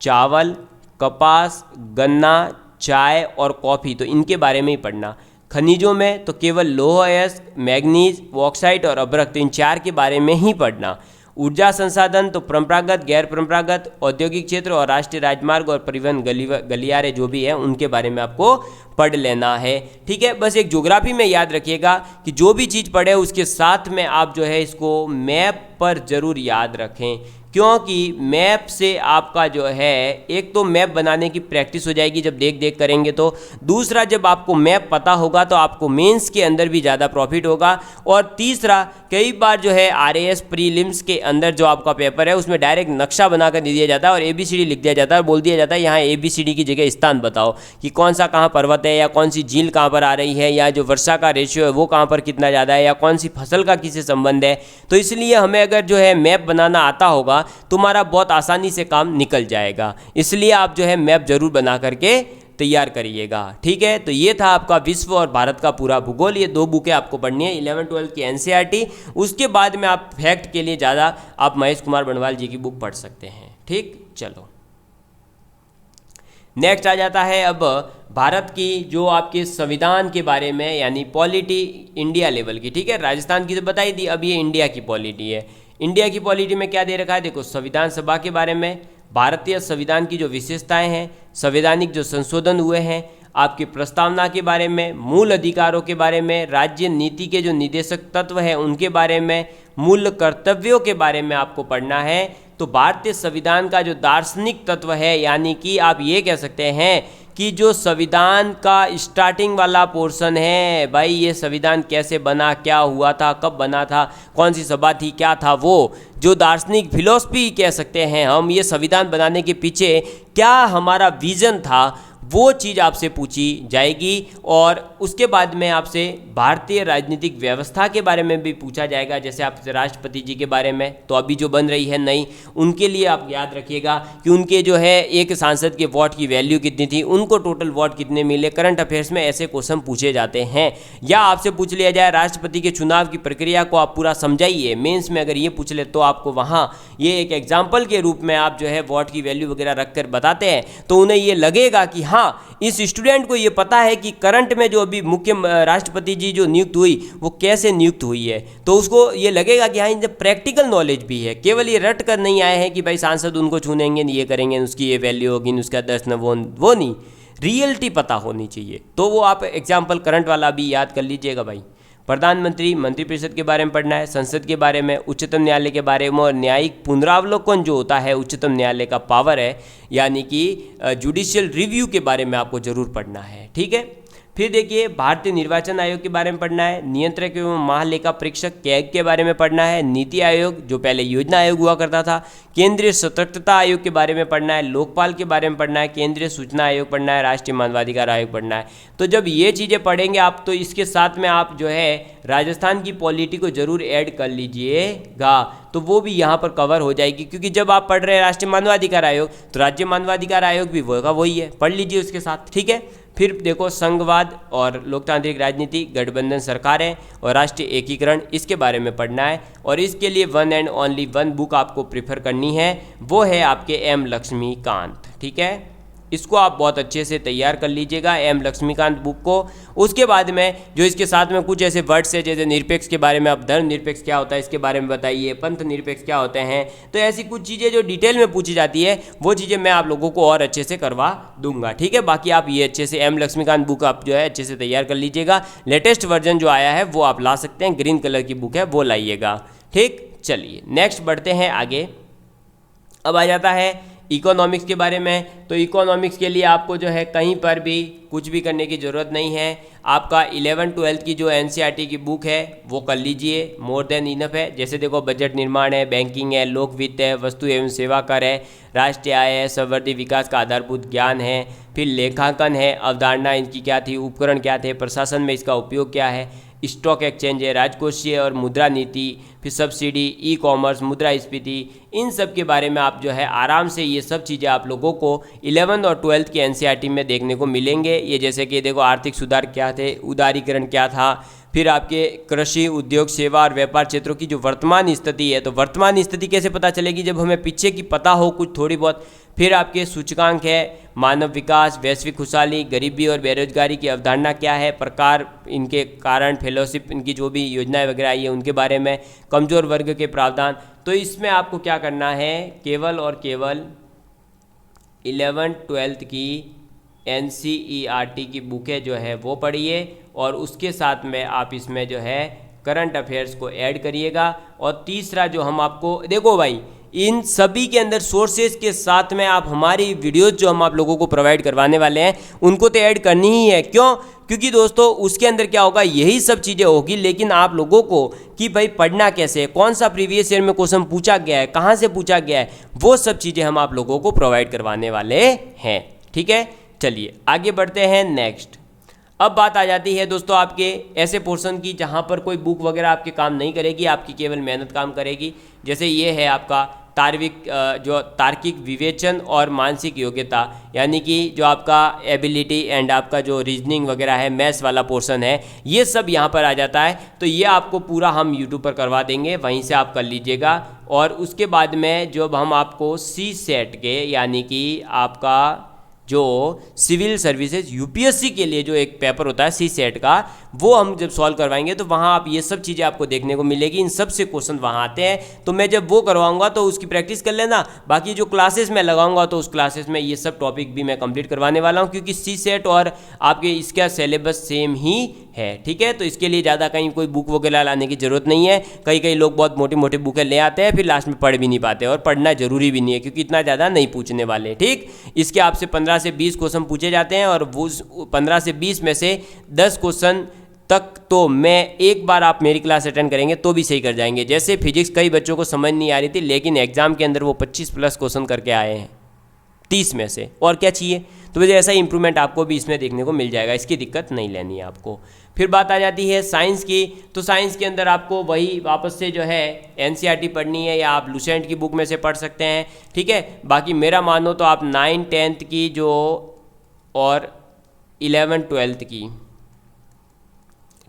चावल, कपास, गन्ना, चाय और कॉफ़ी, तो इनके बारे में ही पढ़ना। खनिजों में तो केवल लौह अयस्क, मैग्नीज, बॉक्साइट और अभ्रक, तो इन चार के बारे में ही पढ़ना। ऊर्जा संसाधन तो परंपरागत, गैर परंपरागत, औद्योगिक क्षेत्र और राष्ट्रीय राजमार्ग और परिवहन गलियारे जो भी हैं उनके बारे में आपको पढ़ लेना है। ठीक है, बस एक ज्योग्राफी में याद रखिएगा कि जो भी चीज़ पढ़े उसके साथ में आप जो है इसको मैप पर ज़रूर याद रखें, क्योंकि मैप से आपका जो है एक तो मैप बनाने की प्रैक्टिस हो जाएगी जब देख देख करेंगे, तो दूसरा जब आपको मैप पता होगा तो आपको मेंस के अंदर भी ज़्यादा प्रॉफिट होगा, और तीसरा कई बार जो है आरएएस प्रीलिम्स के अंदर जो आपका पेपर है उसमें डायरेक्ट नक्शा बनाकर दे दिया जाता है और एबीसीडी लिख दिया जाता है और बोल दिया जाता है यहाँ एबीसीडी की जगह स्थान बताओ कि कौन सा कहाँ पर्वत है, या कौन सी झील कहाँ पर आ रही है, या जो वर्षा का रेशियो है वो कहाँ पर कितना ज़्यादा है, या कौन सी फसल का किससे संबंध है। तो इसलिए हमें अगर जो है मैप बनाना आता होगा तुम्हारा बहुत आसानी से काम निकल जाएगा, इसलिए आप जो है मैप जरूर बना करके तैयार करिएगा। ठीक है, तो ये था आपका विश्व और भारत का पूरा भूगोल। ये दो बुकें आपको पढ़नी है, 11-12 की एनसीईआरटी। उसके बाद में आप फैक्ट के लिए ज़्यादा आप महेश कुमार बर्णवाल जी की बुक पढ़ सकते हैं। ठीक, चलो नेक्स्ट आ जाता है अब भारत की जो आपके संविधान के बारे में, यानी पॉलिटी इंडिया लेवल की। ठीक है, राजस्थान की तो बताई दी, अब ये इंडिया की पॉलिटी है। इंडिया की पॉलिटी में क्या दे रखा है, देखो संविधान सभा के बारे में, भारतीय संविधान की जो विशेषताएं हैं, संवैधानिक जो संशोधन हुए हैं, आपकी प्रस्तावना के बारे में, मूल अधिकारों के बारे में, राज्य नीति के जो निदेशक तत्व हैं उनके बारे में, मूल कर्तव्यों के बारे में आपको पढ़ना है। तो भारतीय संविधान का जो दार्शनिक तत्व है, यानी कि आप ये कह सकते हैं कि जो संविधान का स्टार्टिंग वाला पोर्शन है, भाई ये संविधान कैसे बना, क्या हुआ था, कब बना था, कौन सी सभा थी, क्या था, वो जो दार्शनिक फिलॉसफी कह सकते हैं हम, ये संविधान बनाने के पीछे क्या हमारा विजन था, वो चीज़ आपसे पूछी जाएगी। और उसके बाद में आपसे भारतीय राजनीतिक व्यवस्था के बारे में भी पूछा जाएगा, जैसे आप राष्ट्रपति जी के बारे में, तो अभी जो बन रही है नई, उनके लिए आप याद रखिएगा कि उनके जो है एक सांसद के वोट की वैल्यू कितनी थी, उनको टोटल वोट कितने मिले। करंट अफेयर्स में ऐसे क्वेश्चन पूछे जाते हैं। या आपसे पूछ लिया जाए राष्ट्रपति के चुनाव की प्रक्रिया को आप पूरा समझाइए, मेंस में अगर ये पूछ ले तो आपको वहाँ ये एक एग्जाम्पल के रूप में आप जो है वोट की वैल्यू वगैरह रख कर बताते हैं, तो उन्हें ये लगेगा कि हाँ इस स्टूडेंट को ये पता है कि करंट में जो अभी मुख्य राष्ट्रपति जी जो नियुक्त हुई वो कैसे नियुक्त हुई है, तो उसको ये लगेगा कि हाँ इनसे प्रैक्टिकल नॉलेज भी है, केवल ये रट कर नहीं आए हैं कि भाई सांसद उनको चुनेंगे, ये करेंगे, उसकी ये वैल्यू होगी, उसका 10 न वो नहीं, रियलिटी पता होनी चाहिए। तो वो आप एग्जाम्पल करंट वाला भी याद कर लीजिएगा भाई। प्रधानमंत्री, मंत्रिपरिषद के बारे में पढ़ना है, संसद के बारे में, उच्चतम न्यायालय के बारे में, और न्यायिक पुनरावलोकन जो होता है उच्चतम न्यायालय का पावर है, यानी कि जुडिशियल रिव्यू के बारे में आपको जरूर पढ़ना है। ठीक है, फिर देखिए भारतीय निर्वाचन आयोग के बारे में पढ़ना है, नियंत्रक एवं महालेखा परीक्षक कैग के बारे में पढ़ना है, नीति आयोग जो पहले योजना आयोग हुआ करता था, केंद्रीय सतर्कता आयोग के बारे में पढ़ना है, लोकपाल के बारे में पढ़ना है, केंद्रीय सूचना आयोग पढ़ना है, राष्ट्रीय मानवाधिकार आयोग पढ़ना है। तो जब ये चीज़ें पढ़ेंगे आप तो इसके साथ में आप जो है राजस्थान की पॉलिटी को जरूर ऐड कर लीजिएगा, तो वो भी यहाँ पर कवर हो जाएगी। क्योंकि जब आप पढ़ रहे हैं राष्ट्रीय मानवाधिकार आयोग तो राज्य मानवाधिकार आयोग भी वो का वही है, पढ़ लीजिए उसके साथ, ठीक है। फिर देखो संघवाद और लोकतांत्रिक राजनीति, गठबंधन सरकारें और राष्ट्रीय एकीकरण, इसके बारे में पढ़ना है। और इसके लिए one and only one book आपको प्रिफर करनी है, वो है आपके एम लक्ष्मीकांत, ठीक है। इसको आप बहुत अच्छे से तैयार कर लीजिएगा, एम लक्ष्मीकांत बुक को। उसके बाद में जो इसके साथ में कुछ ऐसे वर्ड्स है जैसे निरपेक्ष के बारे में, अब धर्म निरपेक्ष क्या होता है इसके बारे में बताइए, पंथ निरपेक्ष क्या होते हैं, तो ऐसी कुछ चीज़ें जो डिटेल में पूछी जाती है वो चीज़ें मैं आप लोगों को और अच्छे से करवा दूंगा, ठीक है। बाकी आप ये अच्छे से एम लक्ष्मीकांत बुक आप जो है अच्छे से तैयार कर लीजिएगा। लेटेस्ट वर्जन जो आया है वो आप ला सकते हैं, ग्रीन कलर की बुक है वो लाइएगा, ठीक। चलिए नेक्स्ट बढ़ते हैं आगे। अब आ जाता है इकोनॉमिक्स के बारे में। तो इकोनॉमिक्स के लिए आपको जो है कहीं पर भी कुछ भी करने की ज़रूरत नहीं है, आपका 11-12 की जो एनसीईआरटी की बुक है वो कर लीजिए, मोर देन इनफ है। जैसे देखो बजट निर्माण है, बैंकिंग है, लोक वित्त है, वस्तु एवं सेवा कर है, राष्ट्रीय आय है, संवर्धित विकास का आधारभूत ज्ञान है, फिर लेखांकन है, अवधारणा इनकी क्या थी, उपकरण क्या थे, प्रशासन में इसका उपयोग क्या है, स्टॉक एक्सचेंज है, राजकोषीय और मुद्रा नीति, फिर सब्सिडी, ई कॉमर्स, मुद्रास्फीति, इन सब के बारे में आप जो है आराम से ये सब चीज़ें आप लोगों को 11 और 12 की एनसीईआरटी में देखने को मिलेंगे। ये जैसे कि देखो आर्थिक सुधार क्या थे, उदारीकरण क्या था, फिर आपके कृषि, उद्योग, सेवा और व्यापार क्षेत्रों की जो वर्तमान स्थिति है, तो वर्तमान स्थिति कैसे पता चलेगी जब हमें पीछे की पता हो कुछ थोड़ी बहुत। फिर आपके सूचकांक है, मानव विकास, वैश्विक खुशहाली, गरीबी और बेरोजगारी की अवधारणा क्या है, प्रकार, इनके कारण, फेलोशिप, इनकी जो भी योजनाएं वगैरह आई है उनके बारे में, कमजोर वर्ग के प्रावधान। तो इसमें आपको क्या करना है, केवल और केवल 11-12 की एनसीईआरटी की बुकें जो है वो पढ़िए और उसके साथ में आप इसमें जो है करंट अफेयर्स को ऐड करिएगा। और तीसरा जो हम आपको देखो भाई, इन सभी के अंदर सोर्सेज के साथ में आप हमारी वीडियोज जो हम आप लोगों को प्रोवाइड करवाने वाले हैं उनको तो ऐड करनी ही है। क्यों? क्योंकि दोस्तों उसके अंदर क्या होगा, यही सब चीज़ें होगी, लेकिन आप लोगों को कि भाई पढ़ना कैसे है, कौन सा प्रीवियस ईयर में क्वेश्चन पूछा गया है, कहाँ से पूछा गया है, वो सब चीज़ें हम आप लोगों को प्रोवाइड करवाने वाले हैं, ठीक है। चलिए आगे बढ़ते हैं नेक्स्ट। अब बात आ जाती है दोस्तों आपके ऐसे पोर्शन की जहाँ पर कोई बुक वगैरह आपके काम नहीं करेगी, आपकी केवल मेहनत काम करेगी। जैसे ये है आपका तार्किक विवेचन और मानसिक योग्यता, यानी कि जो आपका एबिलिटी एंड आपका जो रीजनिंग वगैरह है, मैथ्स वाला पोर्शन है, ये सब यहाँ पर आ जाता है। तो ये आपको पूरा हम यूट्यूब पर करवा देंगे, वहीं से आप कर लीजिएगा। और उसके बाद में जब हम आपको सी सेट के, यानी कि आपका जो सिविल सर्विसेज यूपीएससी के लिए जो एक पेपर होता है सी सेट का, वो हम जब सॉल्व करवाएंगे तो वहाँ आप ये सब चीज़ें आपको देखने को मिलेगी। इन सब से क्वेश्चन वहाँ आते हैं, तो मैं जब वो करवाऊंगा तो उसकी प्रैक्टिस कर लेना। बाकी जो क्लासेस मैं लगाऊंगा तो उस क्लासेस में ये सब टॉपिक भी मैं कंप्लीट करवाने वाला हूँ, क्योंकि सी सेट और आपके इसका सिलेबस सेम ही है, ठीक है। तो इसके लिए ज़्यादा कहीं कोई बुक वगैरह लाने की ज़रूरत नहीं है। कई लोग बहुत मोटी मोटी बुकें ले आते हैं, फिर लास्ट में पढ़ भी नहीं पाते, और पढ़ना जरूरी भी नहीं है क्योंकि इतना ज़्यादा नहीं पूछने वाले, ठीक। इसके आपसे 15 से 20 क्वेश्चन पूछे जाते हैं, और वो 15 से 20 में से 10 क्वेश्चन तक तो मैं एक बार आप मेरी क्लास अटेंड करेंगे तो भी सही कर जाएंगे। जैसे फिजिक्स कई बच्चों को समझ नहीं आ रही थी, लेकिन एग्जाम के अंदर वो 25+ क्वेश्चन करके आए हैं 30 में से, और क्या चाहिए। तो वजह ऐसा इंप्रूवमेंट आपको भी इसमें देखने को मिल जाएगा, इसकी दिक्कत नहीं लेनी है आपको। फिर बात आ जाती है साइंस की। तो साइंस के अंदर आपको वही वापस से जो है एनसीईआरटी पढ़नी है, या आप लुसेंट की बुक में से पढ़ सकते हैं, ठीक है। बाकी मेरा मानो तो आप 9-10 की जो और 11-12 की,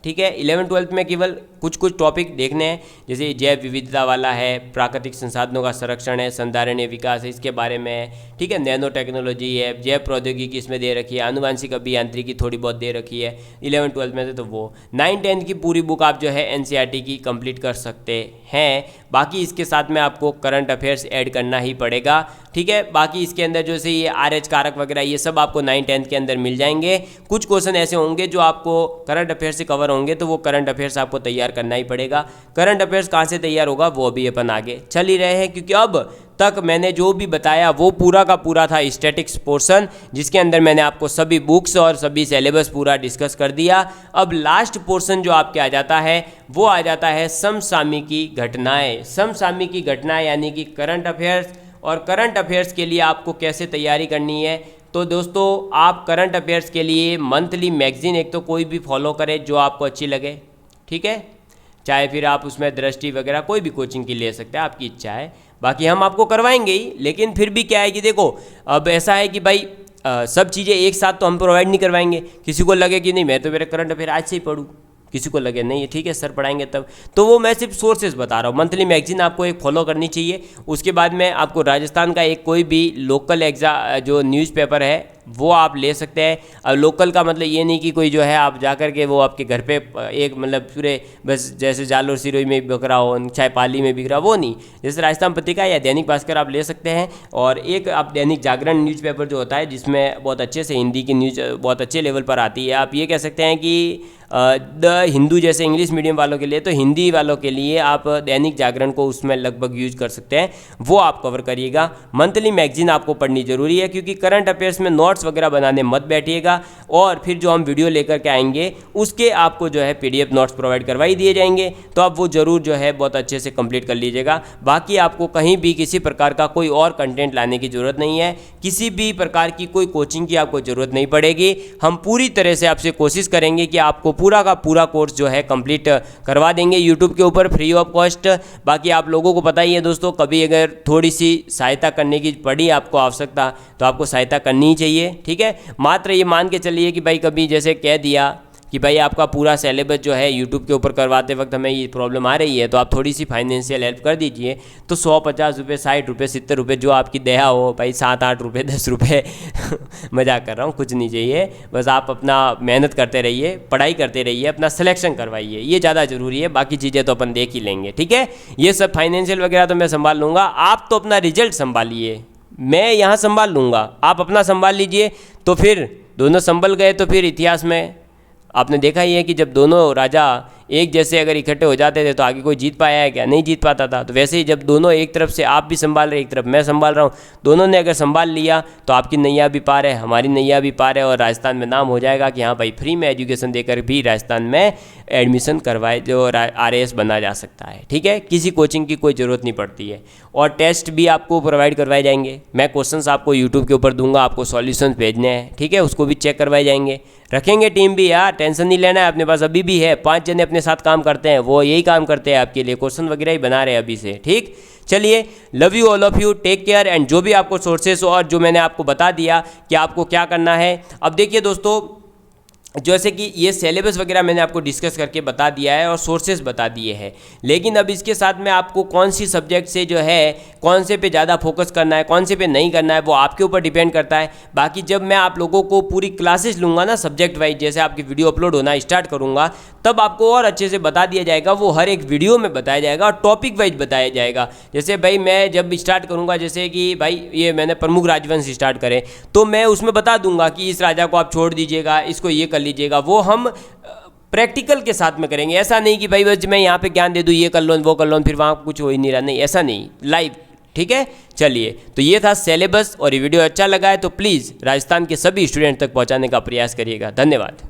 ठीक है। 11-12 में केवल कुछ टॉपिक देखने हैं, जैसे जैव विविधता वाला है, प्राकृतिक संसाधनों का संरक्षण है, संधारणीय विकास है, इसके बारे में है, ठीक है। नैनो टेक्नोलॉजी है, जैव प्रौद्योगिकी इसमें दे रखी है, आनुवांशिक अभियांत्रिकी थोड़ी बहुत दे रखी है 11-12 में से। तो वो 9-10 की पूरी बुक आप जो है एनसीईआरटी की कंप्लीट कर सकते हैं। बाकी इसके साथ में आपको करंट अफेयर्स ऐड करना ही पड़ेगा, ठीक है। बाकी इसके अंदर जैसे ये RH कारक वगैरह ये सब आपको 9-10 के अंदर मिल जाएंगे। कुछ क्वेश्चन ऐसे होंगे जो आपको करंट अफेयर्स से कवर होंगे, तो वो करंट अफेयर्स आपको तैयार करना ही पड़ेगा। करंट अफेयर्स कहाँ से तैयार होगा वो अभी अपन आगे चल ही रहे हैं, क्योंकि अब तक मैंने जो भी बताया वो पूरा का पूरा था स्टैटिक्स पोर्शन, जिसके अंदर मैंने आपको सभी बुक्स और सभी सिलेबस पूरा डिस्कस कर दिया। अब लास्ट पोर्शन जो आपके आ जाता है वो आ जाता है समसामयिकी घटनाएं। समसामयिकी घटनाएं यानी कि करंट अफेयर्स, और करंट अफेयर्स के लिए आपको कैसे तैयारी करनी है। तो दोस्तों आप करंट अफेयर्स के लिए मंथली मैगजीन एक तो कोई भी फॉलो करें जो आपको अच्छी लगे, ठीक है, चाहे फिर आप उसमें दृष्टि वगैरह कोई भी कोचिंग की ले सकते हैं, आपकी इच्छा है। बाकी हम आपको करवाएंगे ही, लेकिन फिर भी क्या है कि देखो अब ऐसा है कि भाई सब चीज़ें एक साथ तो हम प्रोवाइड नहीं करवाएंगे। किसी को लगे कि नहीं मैं तो मेरा करंट अफेयर आज से ही पढ़ूँ, किसी को लगे नहीं ठीक है सर पढ़ाएंगे तब, तो वो मैं सिर्फ सोर्सेज बता रहा हूँ। मंथली मैगजीन आपको एक फॉलो करनी चाहिए। उसके बाद में आपको राजस्थान का एक कोई भी लोकल एग्जाम जो न्यूज़पेपर है वो आप ले सकते हैं। अब लोकल का मतलब ये नहीं कि कोई जो है आप जाकर के वो आपके घर पे एक मतलब पूरे बस जैसे जालोर सिरोही में बिक रहा हो चाहे पाली में बिक रहा हो, वो नहीं। जैसे राजस्थान पत्रिका या दैनिक भास्कर आप ले सकते हैं, और एक आप दैनिक जागरण न्यूज़पेपर जो होता है जिसमें बहुत अच्छे से हिंदी की न्यूज़ बहुत अच्छे लेवल पर आती है। आप ये कह सकते हैं कि द हिंदू जैसे इंग्लिश मीडियम वालों के लिए, तो हिंदी वालों के लिए आप दैनिक जागरण को उसमें लगभग यूज कर सकते हैं, वो आप कवर करिएगा। मंथली मैगजीन आपको पढ़नी जरूरी है, क्योंकि करंट अफेयर्स में नोट्स वगैरह बनाने मत बैठिएगा, और फिर जो हम वीडियो लेकर के आएंगे उसके आपको जो है PDF नोट्स प्रोवाइड करवाई दिए जाएंगे, तो आप वो जरूर जो है बहुत अच्छे से कंप्लीट कर लीजिएगा। बाकी आपको कहीं भी किसी प्रकार का कोई और कंटेंट लाने की ज़रूरत नहीं है, किसी भी प्रकार की कोई कोचिंग की आपको ज़रूरत नहीं पड़ेगी। हम पूरी तरह से आपसे कोशिश करेंगे कि आपको पूरा का पूरा कोर्स जो है कंप्लीट करवा देंगे यूट्यूब के ऊपर फ्री ऑफ कॉस्ट। बाकी आप लोगों को पता ही है दोस्तों, कभी अगर थोड़ी सी सहायता करने की पड़ी आपको आवश्यकता, तो आपको सहायता करनी ही चाहिए, ठीक है। मात्र ये मान के चलिए कि भाई कभी जैसे कह दिया कि भाई आपका पूरा सिलेबस जो है यूट्यूब के ऊपर करवाते वक्त हमें ये प्रॉब्लम आ रही है, तो आप थोड़ी सी फाइनेंशियल हेल्प कर दीजिए, तो 100-50 रुपये 60 रुपये 70 रुपये जो आपकी दया हो, भाई 7-8 रुपये 10 रुपये मजाक कर रहा हूँ, कुछ नहीं चाहिए, बस आप अपना मेहनत करते रहिए, पढ़ाई करते रहिए, अपना सिलेक्शन करवाइए, ये ज़्यादा ज़रूरी है। बाकी चीज़ें तो अपन देख ही लेंगे, ठीक है। ये सब फाइनेंशियल वगैरह तो मैं संभाल लूँगा, आप तो अपना रिजल्ट संभालिए, मैं यहाँ संभाल लूँगा, आप अपना संभाल लीजिए। तो फिर दोनों संभल गए तो फिर इतिहास में आपने देखा ही है कि जब दोनों राजा एक जैसे अगर इकट्ठे हो जाते थे तो आगे कोई जीत पाया है क्या? नहीं जीत पाता था। तो वैसे ही जब दोनों एक तरफ से आप भी संभाल रहे एक तरफ मैं संभाल रहा हूँ, दोनों ने अगर संभाल लिया तो आपकी नैया भी पार है, हमारी नैया भी पार है, और राजस्थान में नाम हो जाएगा कि हाँ भाई फ्री में एजुकेशन देकर भी राजस्थान में एडमिशन करवाए जो RAS बना जा सकता है, ठीक है। किसी कोचिंग की कोई ज़रूरत नहीं पड़ती है, और टेस्ट भी आपको प्रोवाइड करवाए जाएंगे। मैं क्वेश्चंस आपको यूट्यूब के ऊपर दूंगा, आपको सॉल्यूशंस भेजने हैं, ठीक है, उसको भी चेक करवाए जाएंगे। रखेंगे टीम भी यार, टेंशन नहीं लेना है, अपने पास अभी भी है 5 जने अपने साथ काम करते हैं, वो यही काम करते हैं आपके लिए, क्वेश्चन वगैरह ही बना रहे हैं अभी से, ठीक। चलिए, love you all of you, take care. And जो भी आपको सोर्सेस और जो मैंने आपको बता दिया कि आपको क्या करना है, अब देखिए दोस्तों, जैसे कि ये सिलेबस वगैरह मैंने आपको डिस्कस करके बता दिया है और सोर्सेज बता दिए हैं, लेकिन अब इसके साथ में आपको कौन सी सब्जेक्ट से जो है कौन से पे ज़्यादा फोकस करना है, कौन से पे नहीं करना है, वो आपके ऊपर डिपेंड करता है। बाकी जब मैं आप लोगों को पूरी क्लासेस लूँगा ना सब्जेक्ट वाइज, जैसे आपकी वीडियो अपलोड होना स्टार्ट करूँगा, तब आपको और अच्छे से बता दिया जाएगा, वो हर एक वीडियो में बताया जाएगा और टॉपिक वाइज बताया जाएगा। जैसे भाई मैं जब स्टार्ट करूँगा, जैसे कि भाई ये मैंने प्रमुख राजवंश स्टार्ट करे, तो मैं उसमें बता दूंगा कि इस राजा को आप छोड़ दीजिएगा, इसको ये कर लीजिएगा, वो हम प्रैक्टिकल के साथ में करेंगे। ऐसा नहीं कि भाई बस मैं यहाँ पे ज्ञान दे दूँ, ये कर लो वो कर लो, फिर वहाँ कुछ हो ही नहीं रहा, नहीं ऐसा नहीं, लाइव, ठीक है। चलिए, तो ये था सिलेबस, और ये वीडियो अच्छा लगा है तो प्लीज़ राजस्थान के सभी स्टूडेंट तक पहुँचाने का प्रयास करिएगा। धन्यवाद।